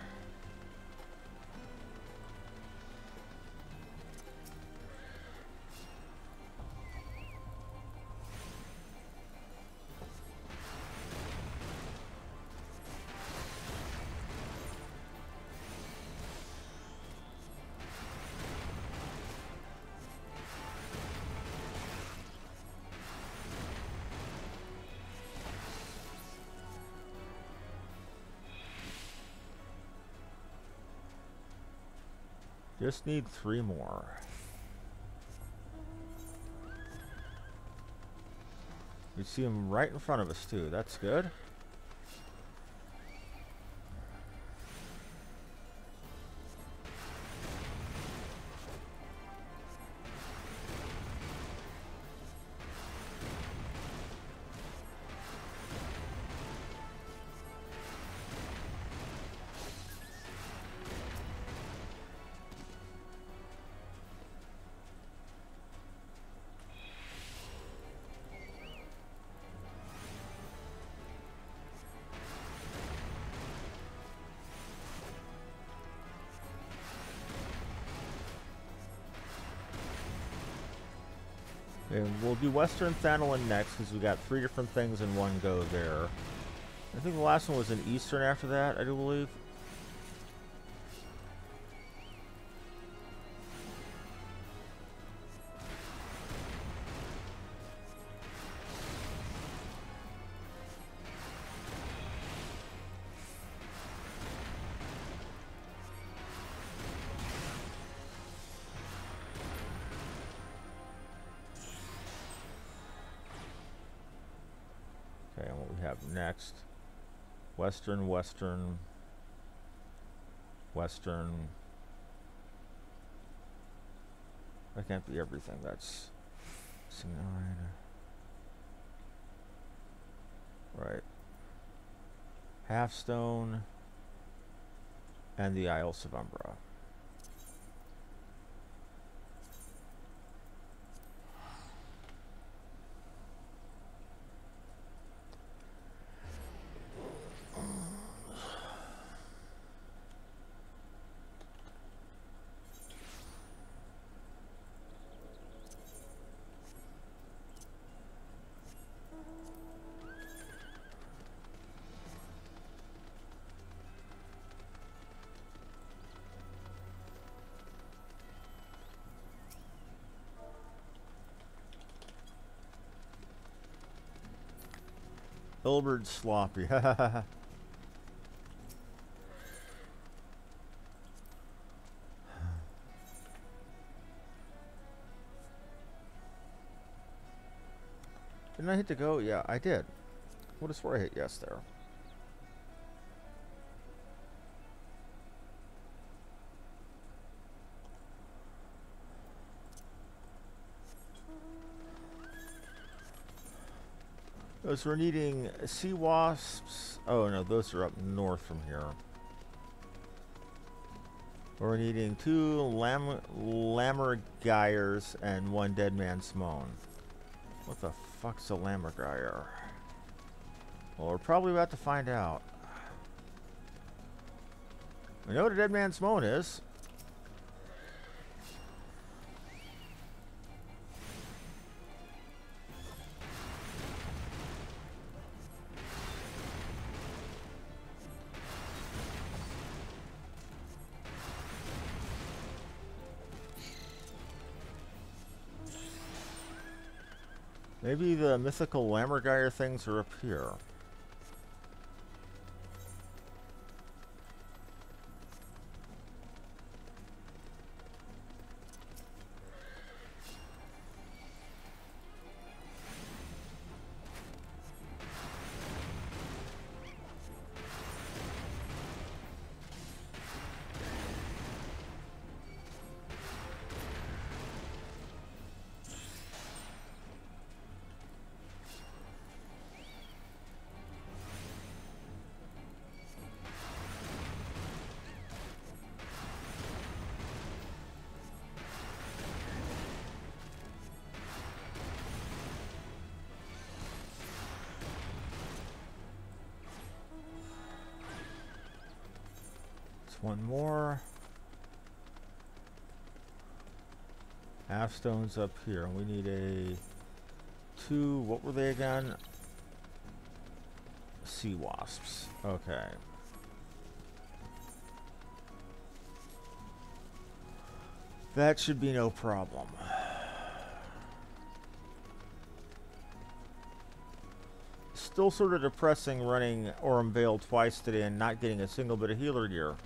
Speaker 1: Just need 3 more. You see them right in front of us, too. That's good. And we'll do Western Thanolin next, because we got 3 different things in one go there. I think the last one was an Eastern after that, I do believe. Okay, and what we have next. Western, Western, Western. That can't be everything. That's 9. Right. Halfstone and the Isles of Umbra. Hilbert Sloppy. Didn't I hit the go? Yeah, I did. What is where I hit yes there? Those we're needing sea wasps. Oh no, those are up north from here. We're needing 2 lammergeyers and 1 dead man's moan. What the fuck's a lammergeyer? Well, we're probably about to find out. We know what a dead man's moan is. Maybe the mythical lammergeyer things are up here. One more. Halfstone's up here. We need a 2. What were they again? Sea wasps. Okay. That should be no problem. Still sort of depressing running Aurum Vale twice today and not getting a single bit of healer gear.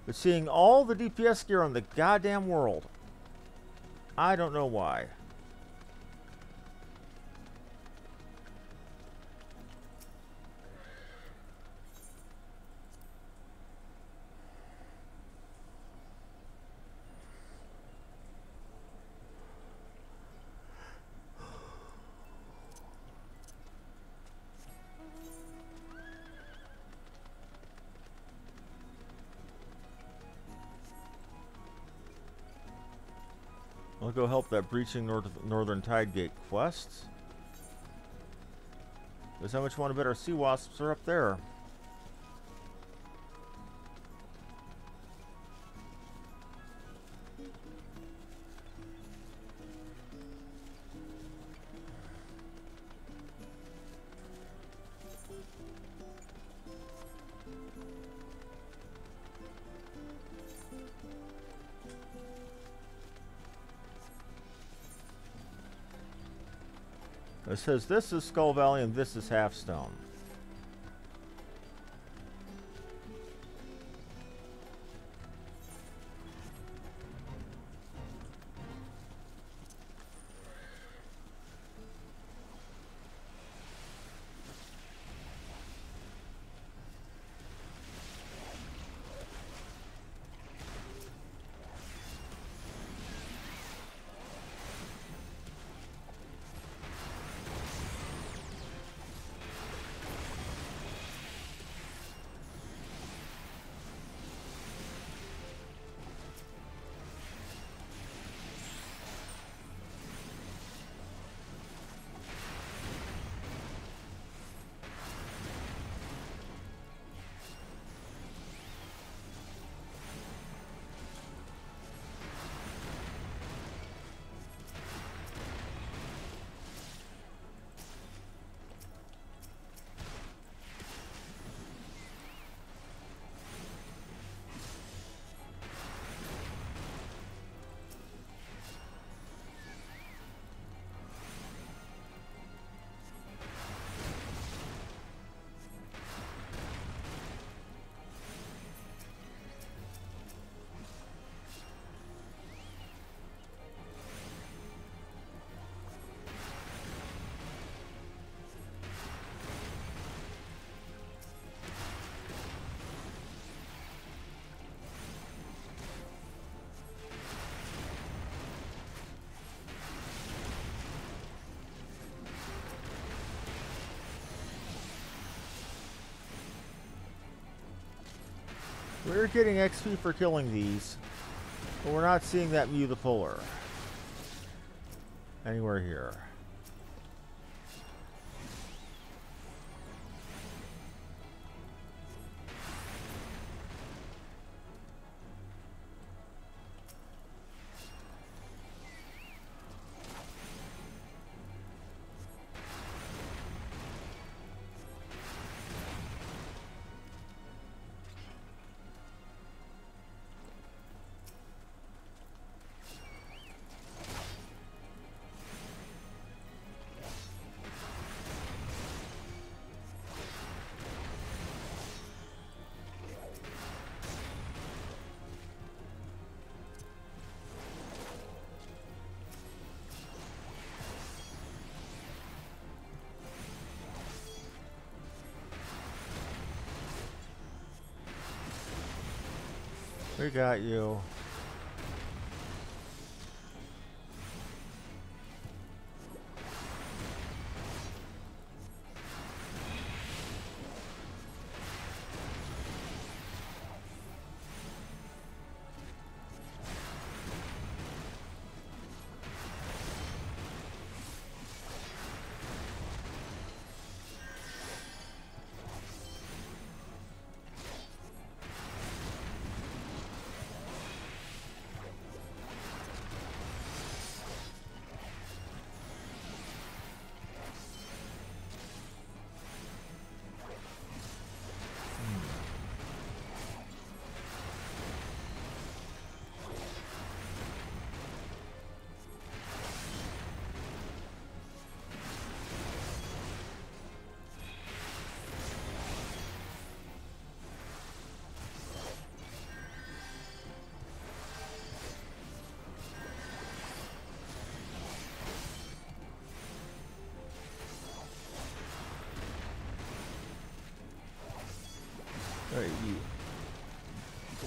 Speaker 1: But seeing all the DPS gear on the goddamn world. I don't know why. I'll go help that breaching Northern Tide Gate quest. Because how much want to bet our sea wasps are up there? It says this is Skull Valley and this is Halfstone. We're getting XP for killing these, but we're not seeing that Mew the Puller anywhere here. We got you.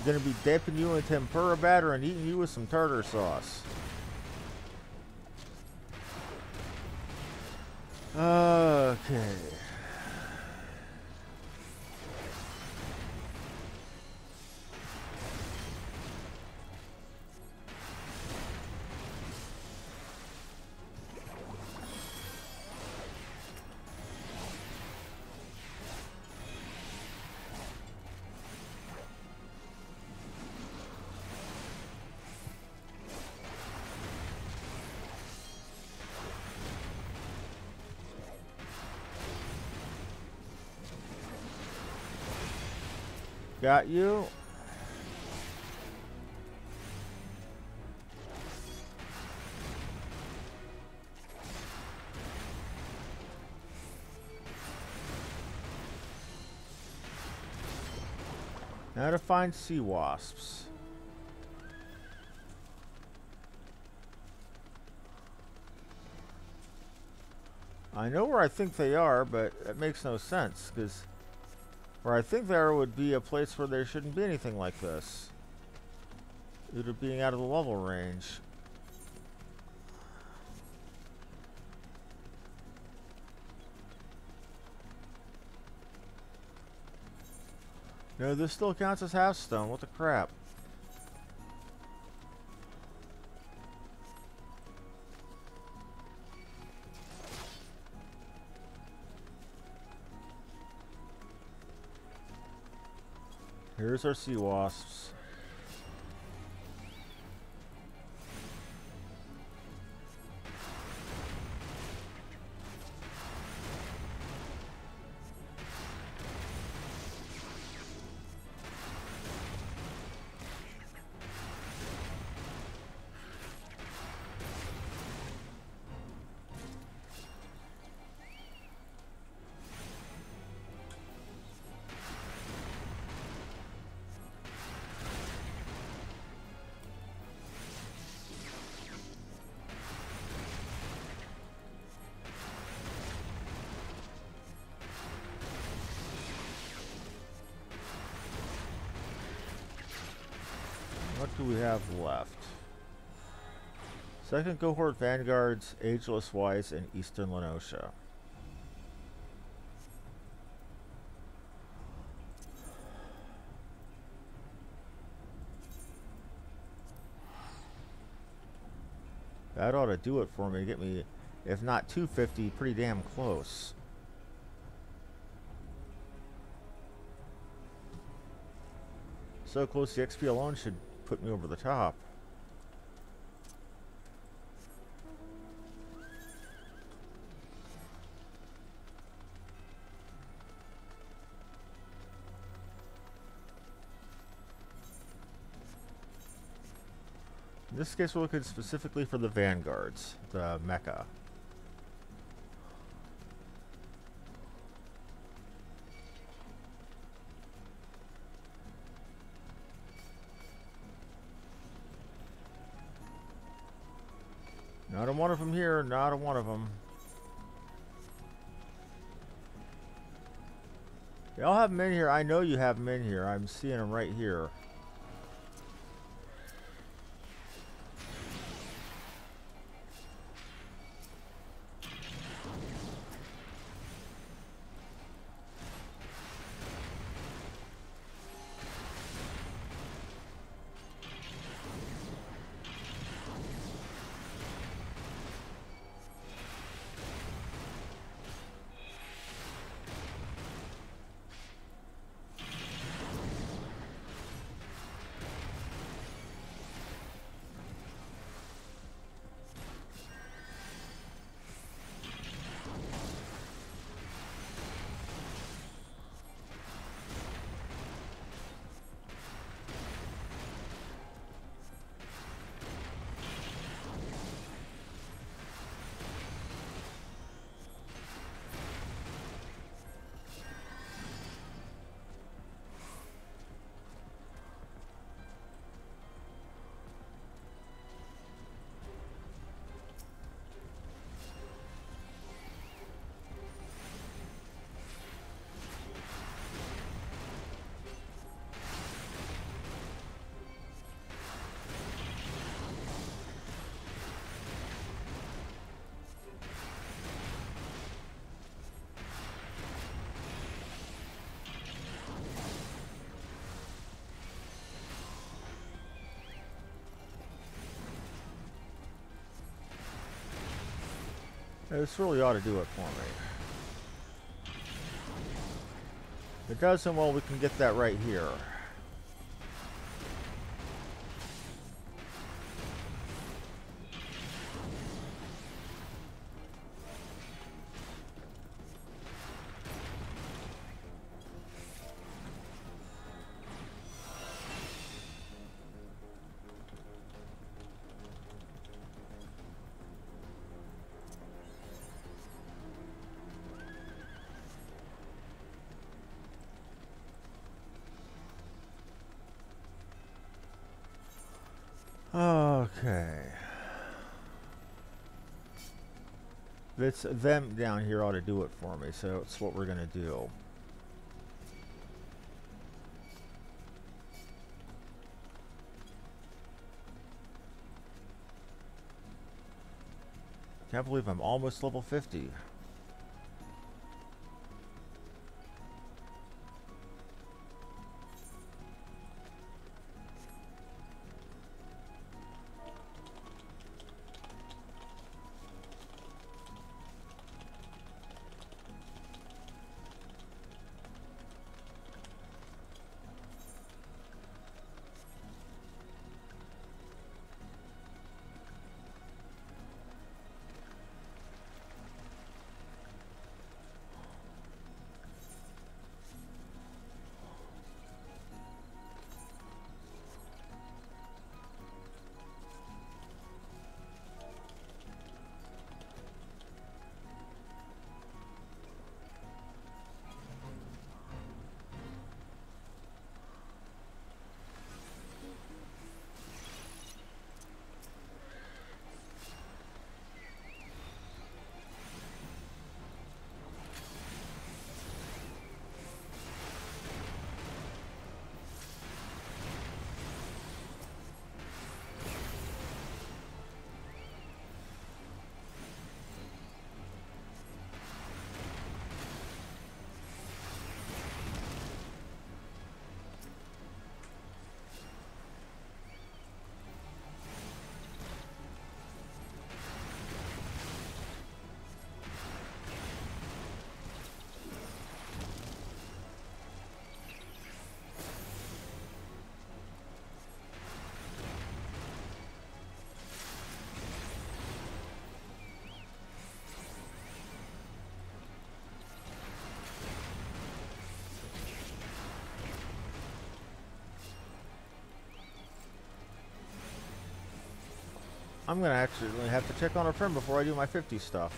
Speaker 1: I'm gonna be dipping you in tempura batter and eating you with some tartar sauce. Okay. Got you. Now to find sea wasps. I know where I think they are, but that makes no sense, because where I think there would be a place where there shouldn't be anything like this, due to being out of the level range. No, this still counts as half stone. What the crap? Here's our sea wasps. What do we have left? Second cohort vanguards, Ageless Wise, and Eastern Lenosha. That ought to do it for me. Get me, if not 250, pretty damn close. So close, the XP alone should put me over the top. In this case, we're looking specifically for the vanguards, the mecha. Not a one of them here, not a one of them. Y'all have them in here. I know you have them in here. I'm seeing them right here. This really ought to do it for me. If it doesn't, well, we can get that right here. Okay. It's them down here ought to do it for me, so it's what we're going to do. Can't believe I'm almost level 50. I'm going to actually have to check on a friend before I do my 50 stuff.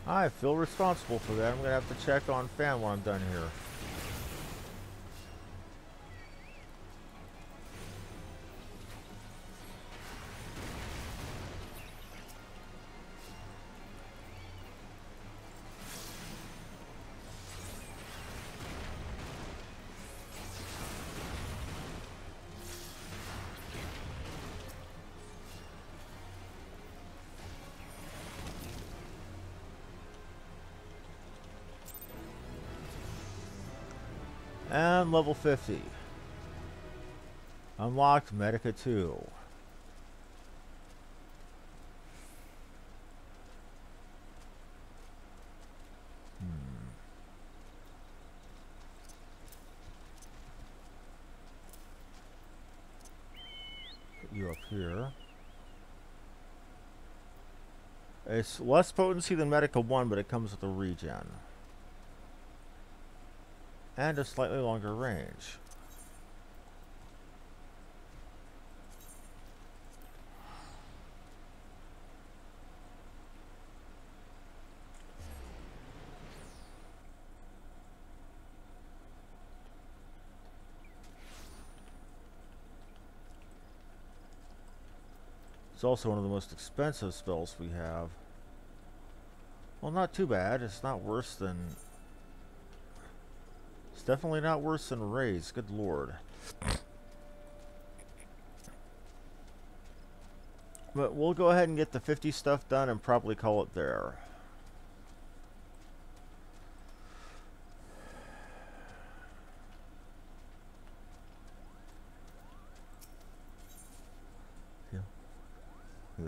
Speaker 1: I feel responsible for that. I'm going to have to check on Fan when I'm done here. And level 50. Unlocked Medica 2. Put you up here. It's less potency than Medica 1, but it comes with a regen. And a slightly longer range. It's also one of the most expensive spells we have. Well, not too bad. It's not worse than... It's definitely not worse than Raise. Good lord. But we'll go ahead and get the 50 stuff done and probably call it there.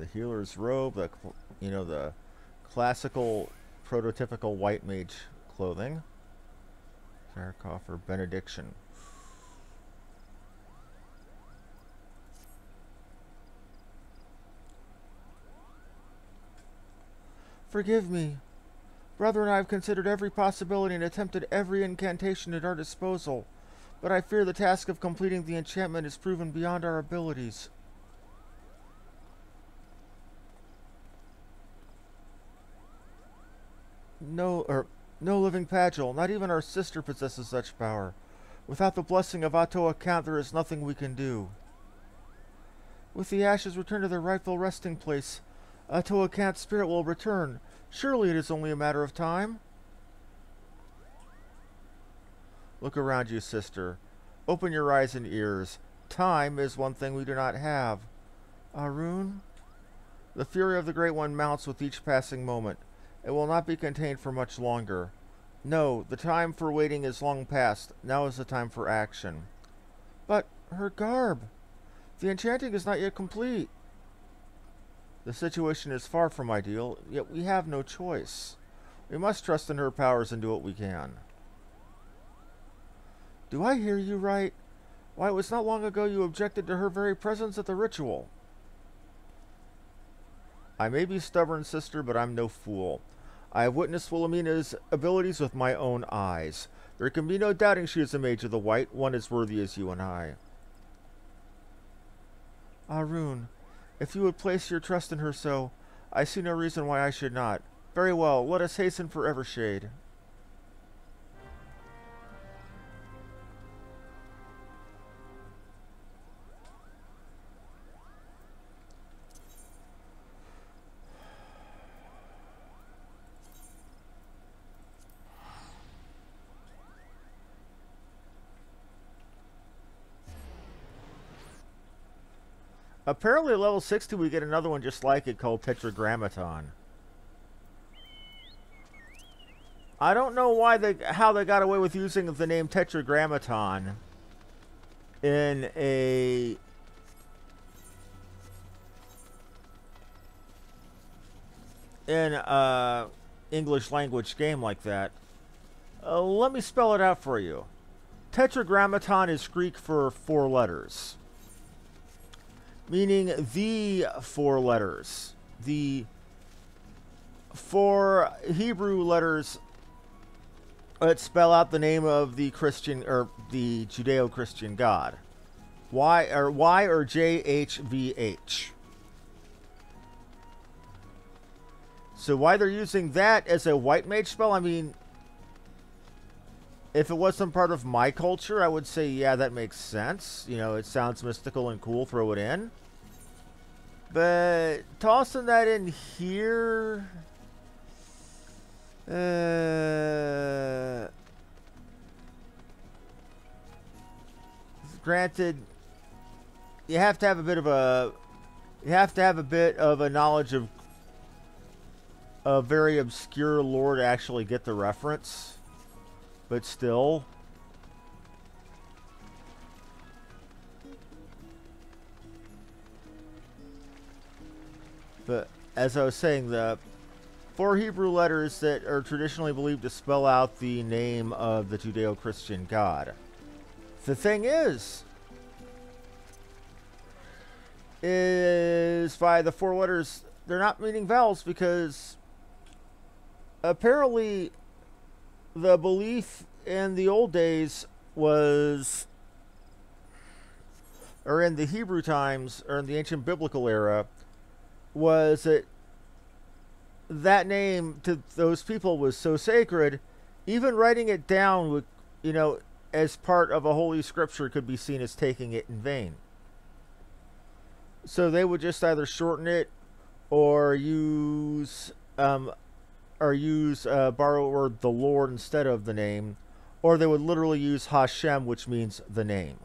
Speaker 1: The healer's robe, the classical, prototypical white mage clothing. Sarcopher benediction. Forgive me. Brother and I have considered every possibility and attempted every incantation at our disposal, but I fear the task of completing the enchantment is proven beyond our abilities. No living Pagil, not even our sister possesses such power. Without the blessing of Atoa Count, there is nothing we can do. With the ashes returned to their rightful resting place, Atoa Count's spirit will return. Surely it is only a matter of time. Look around you, sister. Open your eyes and ears. Time is one thing we do not have. Arun? The fury of the Great One mounts with each passing moment. It will not be contained for much longer. No, the time for waiting is long past. Now is the time for action. But her garb. The enchanting is not yet complete. The situation is far from ideal, yet we have no choice. We must trust in her powers and do what we can. Do I hear you right? Why, it was not long ago you objected to her very presence at the ritual. I may be stubborn, sister, but I'm no fool. I have witnessed Wilhelmina's abilities with my own eyes. There can be no doubting she is a mage of the white, one as worthy as you and I. Arun, if you would place your trust in her so, I see no reason why I should not. Very well, let us hasten for Evershade. Apparently at level 60 we get another one just like it called Tetragrammaton. I don't know how they got away with using the name Tetragrammaton in a English language game like that. Let me spell it out for you. Tetragrammaton is Greek for 4 letters. Meaning the 4 letters. The 4 Hebrew letters that spell out the name of the Christian or the Judeo-Christian God. Y or JHVH. So why they're using that as a white mage spell? I mean, if it wasn't part of my culture, I would say, yeah, that makes sense. You know, it sounds mystical and cool, throw it in. But tossing that in here... granted, you have to have a bit of a... You have to have a bit of a knowledge of a very obscure lore to actually get the reference. But still... But as I was saying, the 4 Hebrew letters that are traditionally believed to spell out the name of the Judeo-Christian God. The thing is by the 4 letters, they're not meaning vowels because apparently the belief in the old days was, or in the Hebrew times, or in the ancient biblical era, was that that name to those people was so sacred, even writing it down would, you know, as part of a holy scripture could be seen as taking it in vain. So they would just either shorten it or use borrow word the Lord instead of the name, or they would literally use Hashem, which means the name.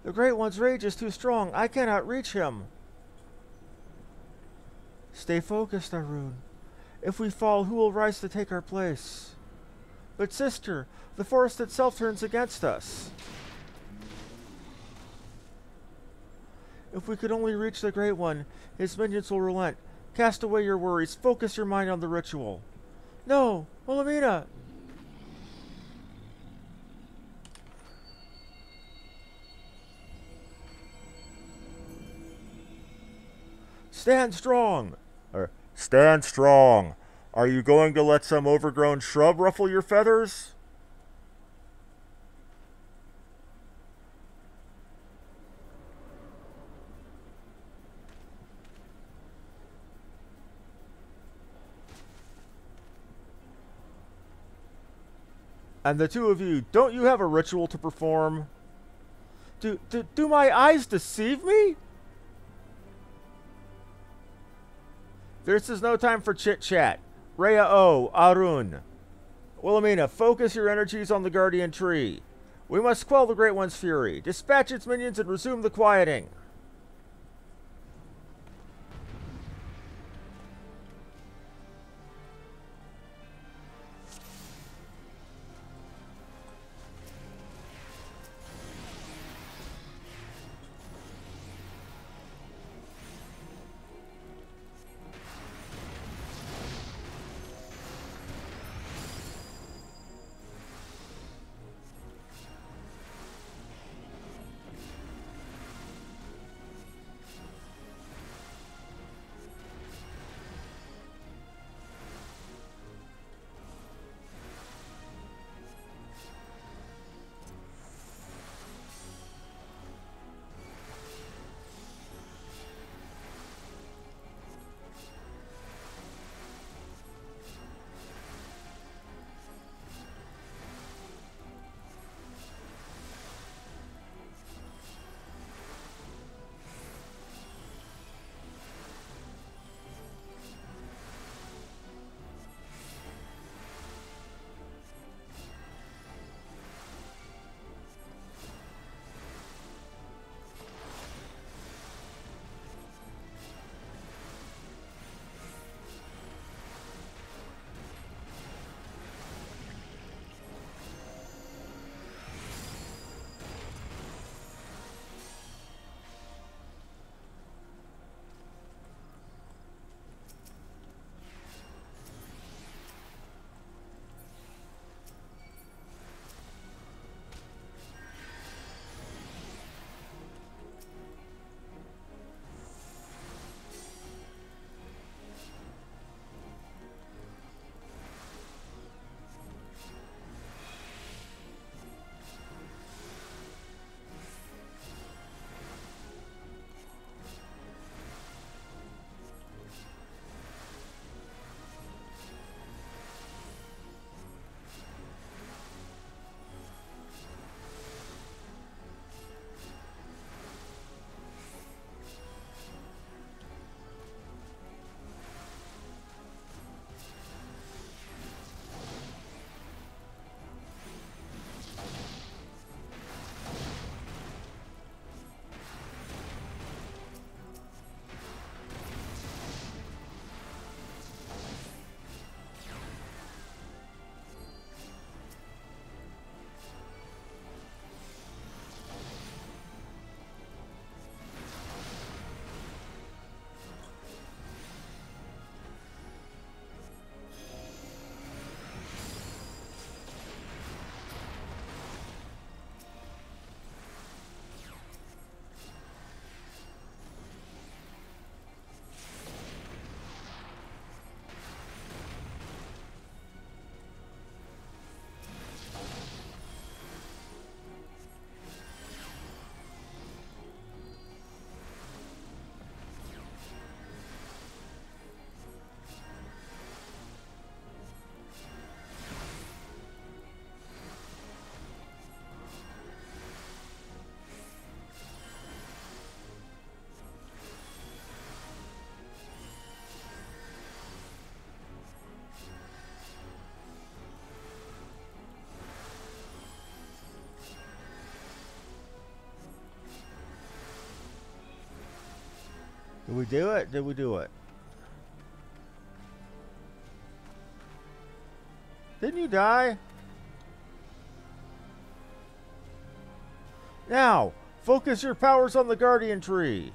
Speaker 1: The Great One's rage is too strong. I cannot reach him. Stay focused, Arun. If we fall, who will rise to take our place? But sister, the forest itself turns against us. If we could only reach the Great One, his minions will relent. Cast away your worries. Focus your mind on the ritual. No, Wilhelmina! Stand strong! Stand strong! Are you going to let some overgrown shrub ruffle your feathers? And the two of you, don't you have a ritual to perform? Do my eyes deceive me? This is no time for chit-chat. Rhea O, Arun. Wilhelmina, focus your energies on the Guardian Tree. We must quell the Great One's fury. Dispatch its minions and resume the quieting. Did we do it? Did we do it? Didn't you die? Now, focus your powers on the Guardian Tree.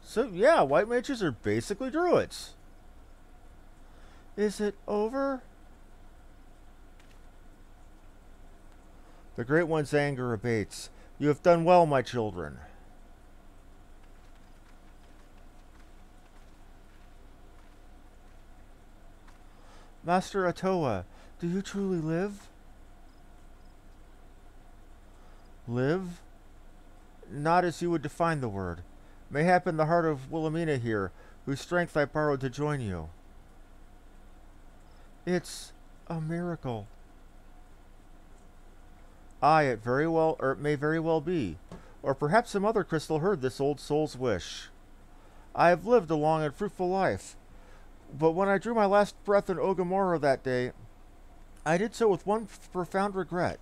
Speaker 1: So, yeah, white mages are basically druids. Is it over? The Great One's anger abates. You have done well, my children. Master Atoa, do you truly live? Live? Not as you would define the word. Mayhap in the heart of Wilhelmina here, whose strength I borrowed to join you. It's a miracle. Aye, it may very well be. Or perhaps some other crystal heard this old soul's wish. I have lived a long and fruitful life. But when I drew my last breath in Ogamoro that day, I did so with one profound regret,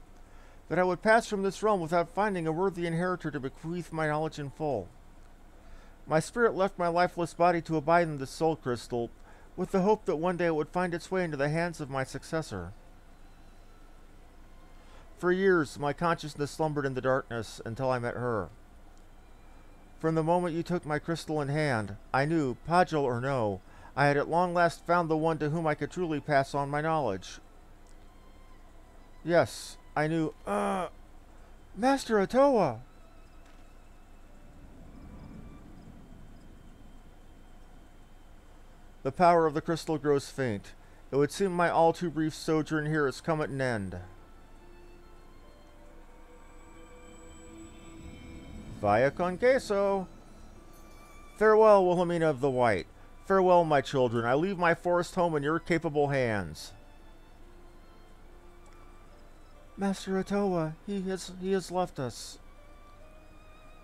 Speaker 1: that I would pass from this realm without finding a worthy inheritor to bequeath my knowledge in full. My spirit left my lifeless body to abide in the soul crystal, with the hope that one day it would find its way into the hands of my successor. For years, my consciousness slumbered in the darkness until I met her. From the moment you took my crystal in hand, I knew, Pajal or no, I had at long last found the one to whom I could truly pass on my knowledge. Yes, I knew, Master Atoa! The power of the crystal grows faint. It would seem my all too brief sojourn here has come at an end. Vaya con queso. Farewell, Wilhelmina of the White. Farewell, my children. I leave my forest home in your capable hands. Master Atoa, he has left us.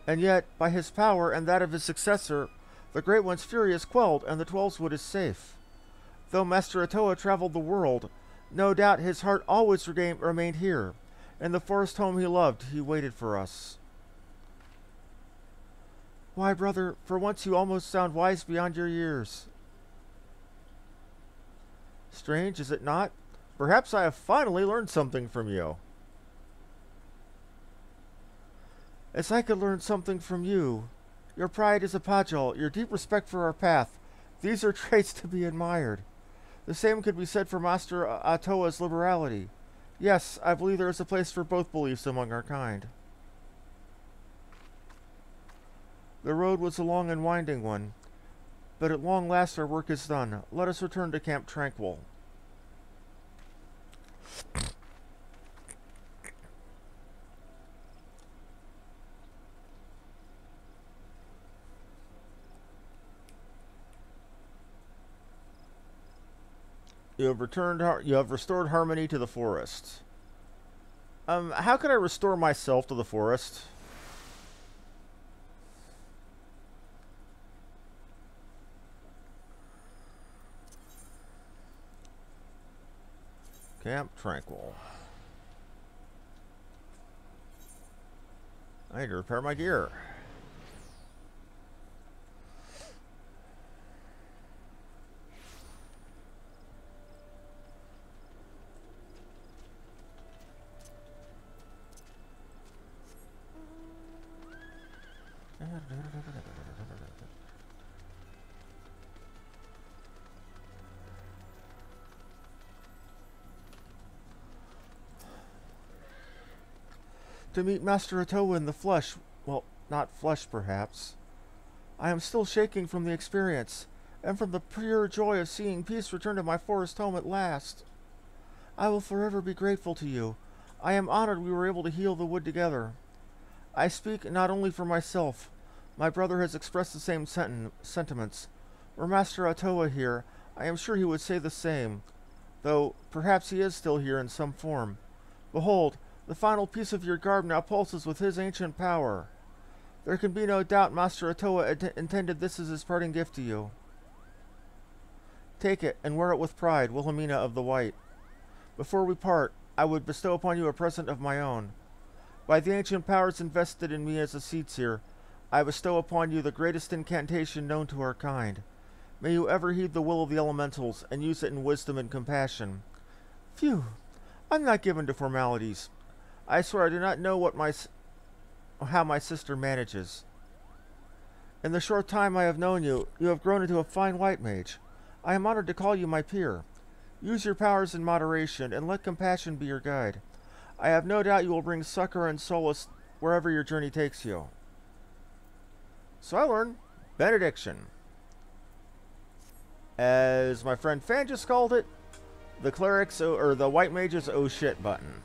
Speaker 1: And yet, by his power and that of his successor, the Great One's fury is quelled, and the Twelveswood is safe. Though Master Atoa traveled the world, no doubt his heart always remained here. In the forest home he loved, he waited for us. Why, brother, for once you almost sound wise beyond your years. Strange, is it not? Perhaps I have finally learned something from you. As I could learn something from you. Your pride as a Pajal, your deep respect for our path, these are traits to be admired. The same could be said for Master Atoa's liberality. Yes, I believe there is a place for both beliefs among our kind. The road was a long and winding one, but at long last our work is done. Let us return to Camp Tranquil. You have restored harmony to the forest. How can I restore myself to the forest? Camp Tranquil. I need to repair my gear. To meet Master Atoa in the flesh, well, not flesh perhaps. I am still shaking from the experience, and from the pure joy of seeing peace return to my forest home at last. I will forever be grateful to you. I am honored we were able to heal the wood together. I speak not only for myself. My brother has expressed the same sentiments. Were Master Atoa here, I am sure he would say the same, though perhaps he is still here in some form. Behold, the final piece of your garb now pulses with his ancient power. There can be no doubt Master Atoa intended this as his parting gift to you. Take it, and wear it with pride, Wilhelmina of the White. Before we part, I would bestow upon you a present of my own. By the ancient powers invested in me as a seed seer, I bestow upon you the greatest incantation known to our kind. May you ever heed the will of the elementals and use it in wisdom and compassion. Phew, I'm not given to formalities. I swear I do not know how my sister manages. In the short time I have known you, you have grown into a fine white mage. I am honored to call you my peer. Use your powers in moderation, and let compassion be your guide. I have no doubt you will bring succor and solace wherever your journey takes you. So I learned benediction. As my friend Fan just called it, the cleric's or the white mage's oh shit button.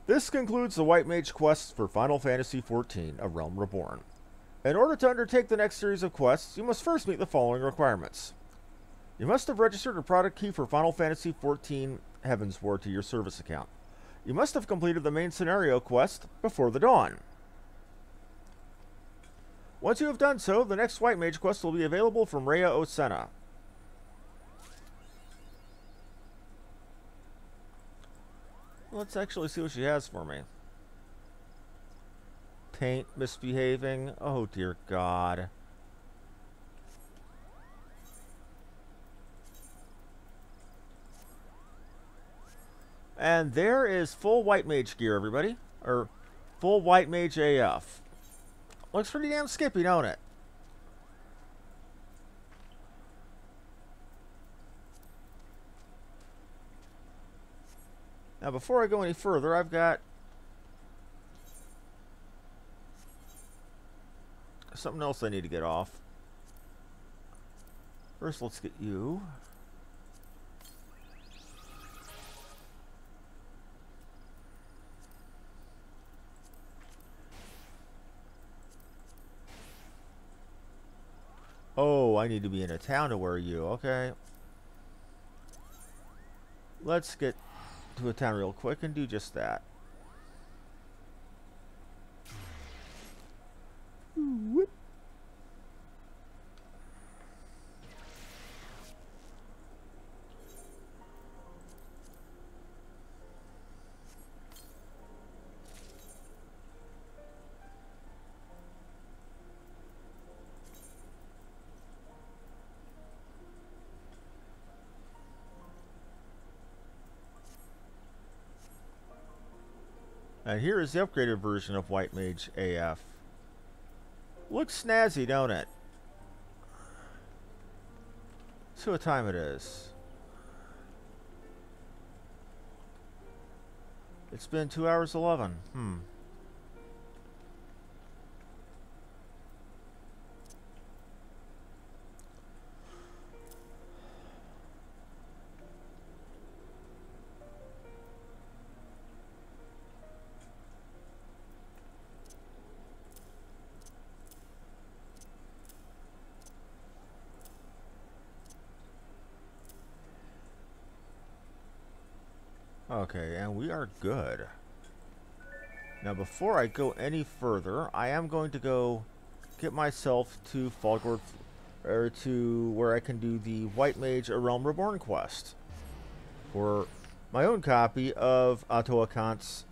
Speaker 1: This concludes the White Mage quests for Final Fantasy XIV: A Realm Reborn. In order to undertake the next series of quests, you must first meet the following requirements. You must have registered a product key for Final Fantasy XIV Heavensward to your service account. You must have completed the main scenario quest before the dawn. Once you have done so, the next White Mage quest will be available from Rhea Osena. Let's actually see what she has for me. Paint misbehaving. Oh dear God. And there is full White Mage gear, everybody. Or full White Mage AF. Looks pretty damn skippy, don't it? Now, before I go any further, I've got something else I need to get off. First, let's get you. Oh, I need to be in a town to wear you. Okay. Let's get to a town real quick and do just that. Whoop. And here is the upgraded version of White Mage AF. Looks snazzy, don't it? See what time it is. It's been 2 hours 11. Okay, and we are good. Now, before I go any further, I am going to go get myself to Falgord, or to where I can do the White Mage: A Realm Reborn quest for my own copy of Otto Akant's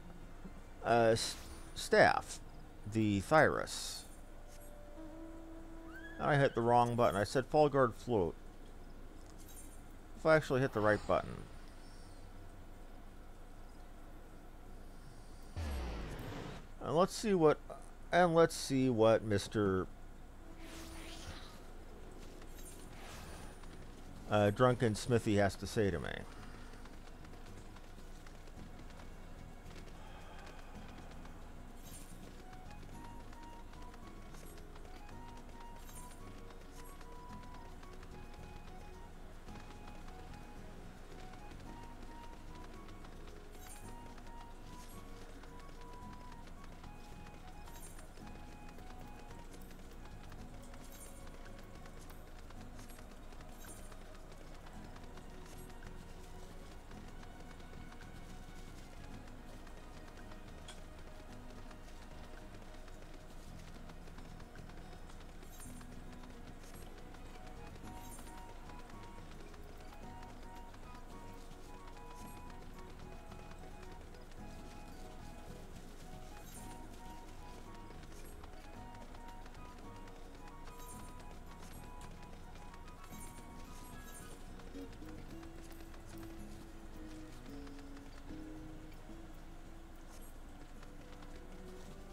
Speaker 1: staff, the Thyrus. I hit the wrong button. I said Falgord Float. If I actually hit the right button. And let's see what Mr. Drunken Smithy has to say to me.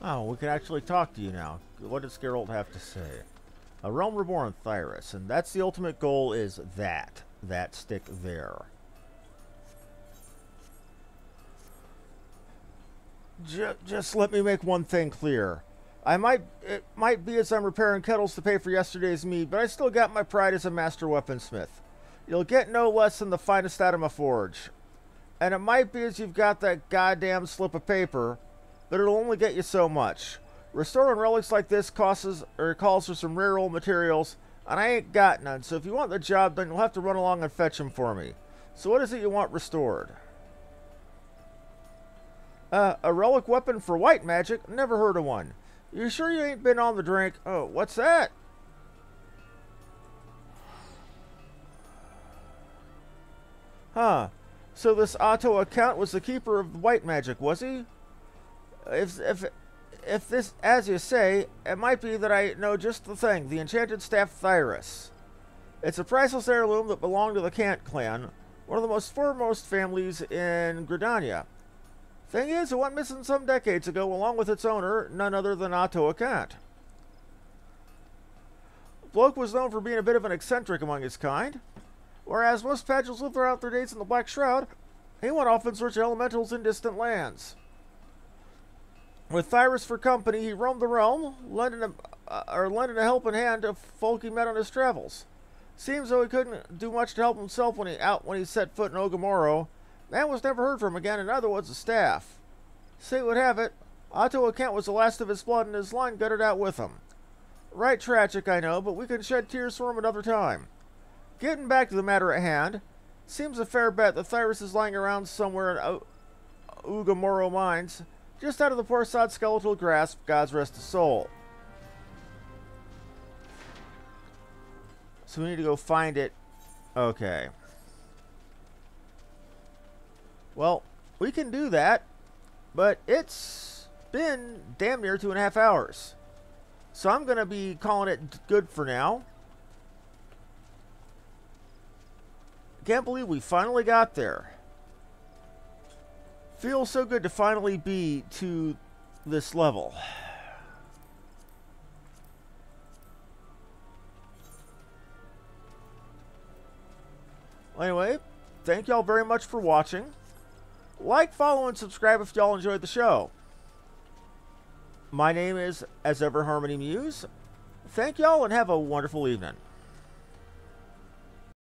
Speaker 1: Oh, we can actually talk to you now. What does Geralt have to say? A realm reborn, Thyrus, and that's the ultimate goal, is that stick there. Just let me make one thing clear. It might be as I'm repairing kettles to pay for yesterday's mead, but I still got my pride as a master weaponsmith. You'll get no less than the finest out of my forge. And it might be as you've got that goddamn slip of paper, but it'll only get you so much. Restoring relics like this calls for some rare old materials, and I ain't got none, so if you want the job done, you'll have to run along and fetch them for me. So what is it you want restored? A relic weapon for white magic? Never heard of one. You sure you ain't been on the drink? Oh, what's that? Huh. So this Otto account was the keeper of the white magic, was he? If this, as you say, it might be that I know just the thing, the enchanted staff Thyrus. It's a priceless heirloom that belonged to the Cant clan, one of the most foremost families in Gridania. Thing is, it went missing some decades ago, along with its owner, none other than Otto Cant. Bloke was known for being a bit of an eccentric among his kind. Whereas most pageants live throughout their days in the Black Shroud, he went off in search of elementals in distant lands. With Thyrus for company, he roamed the realm, lending a helping hand to folk he met on his travels. Seems though he couldn't do much to help himself when he set foot in Ogamoro. Man was never heard from again, and neither was the staff. Say would have it, Otto Kent was the last of his blood, and his line guttered out with him. Right tragic, I know, but we can shed tears for him another time. Getting back to the matter at hand, seems a fair bet that Thyrus is lying around somewhere in Ugamoro mines, just out of the poor sod's skeletal grasp, God's rest his soul. So we need to go find it. Okay. Well, we can do that, but it's been damn near 2.5 hours. So I'm going to be calling it good for now. Can't believe we finally got there. Feels so good to finally be to this level. Anyway, thank y'all very much for watching. Like, follow, and subscribe if y'all enjoyed the show. My name is, as ever, Harmony Muse. Thank y'all and have a wonderful evening.